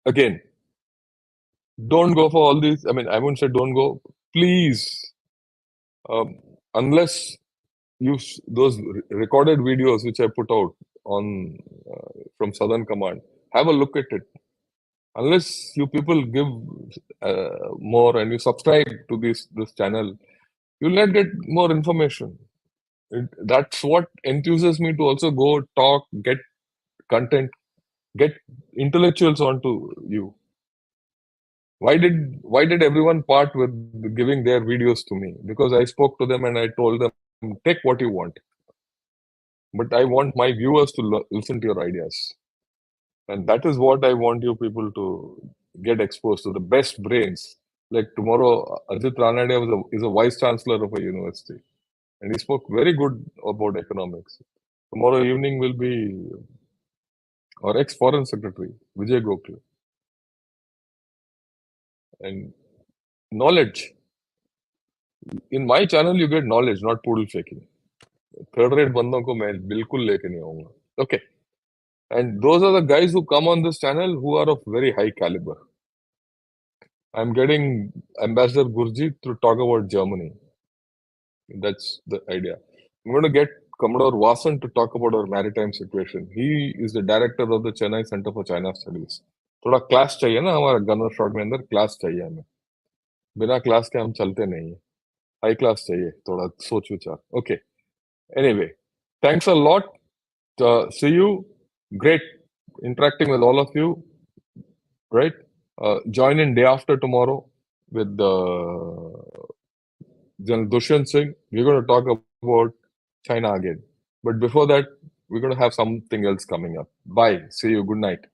Again, don't go for all these. I mean, I wouldn't say don't go. Please, unless those recorded videos which I put out on from Southern Command, have a look at it. Unless you people give more and you subscribe to this channel, you'll not get more information. That's what enthuses me to also go talk, get content, get intellectuals onto you. Why did everyone part with giving their videos to me? Because I spoke to them and I told them, take what you want, but I want my viewers to listen to your ideas, and that is what I want you people to get exposed to the best brains. Like tomorrow, Ajit Ranade is a vice chancellor of a university, and he spoke very good about economics. Tomorrow evening will be our ex-foreign secretary, Vijay Gokhale. And knowledge. In my channel, you get knowledge, not poodle shaking. Third rate बंदों को मैं बिल्कुल लेके नहीं आऊंगा. Okay. And those are the guys who come on this channel who are of very high caliber. I'm getting Ambassador Gurji to talk about Germany. That's the idea. I'm going to get Commodore Vasan to talk about our maritime situation. He is the director of the Chennai Center for China Studies. थोड़ा class चाहिए ना हमारा gunner shot में अंदर class चाहिए हमें बिना class के हम चलते नहीं है हाई क्लास चाहिए थोड़ा सोच विचार okay anyway thanks a lot see you great interacting with all of you right join in day after tomorrow with General Dushyant Singh. We're going to talk about China again. But before that, we're going to have something else coming up. Bye. See you. Good night.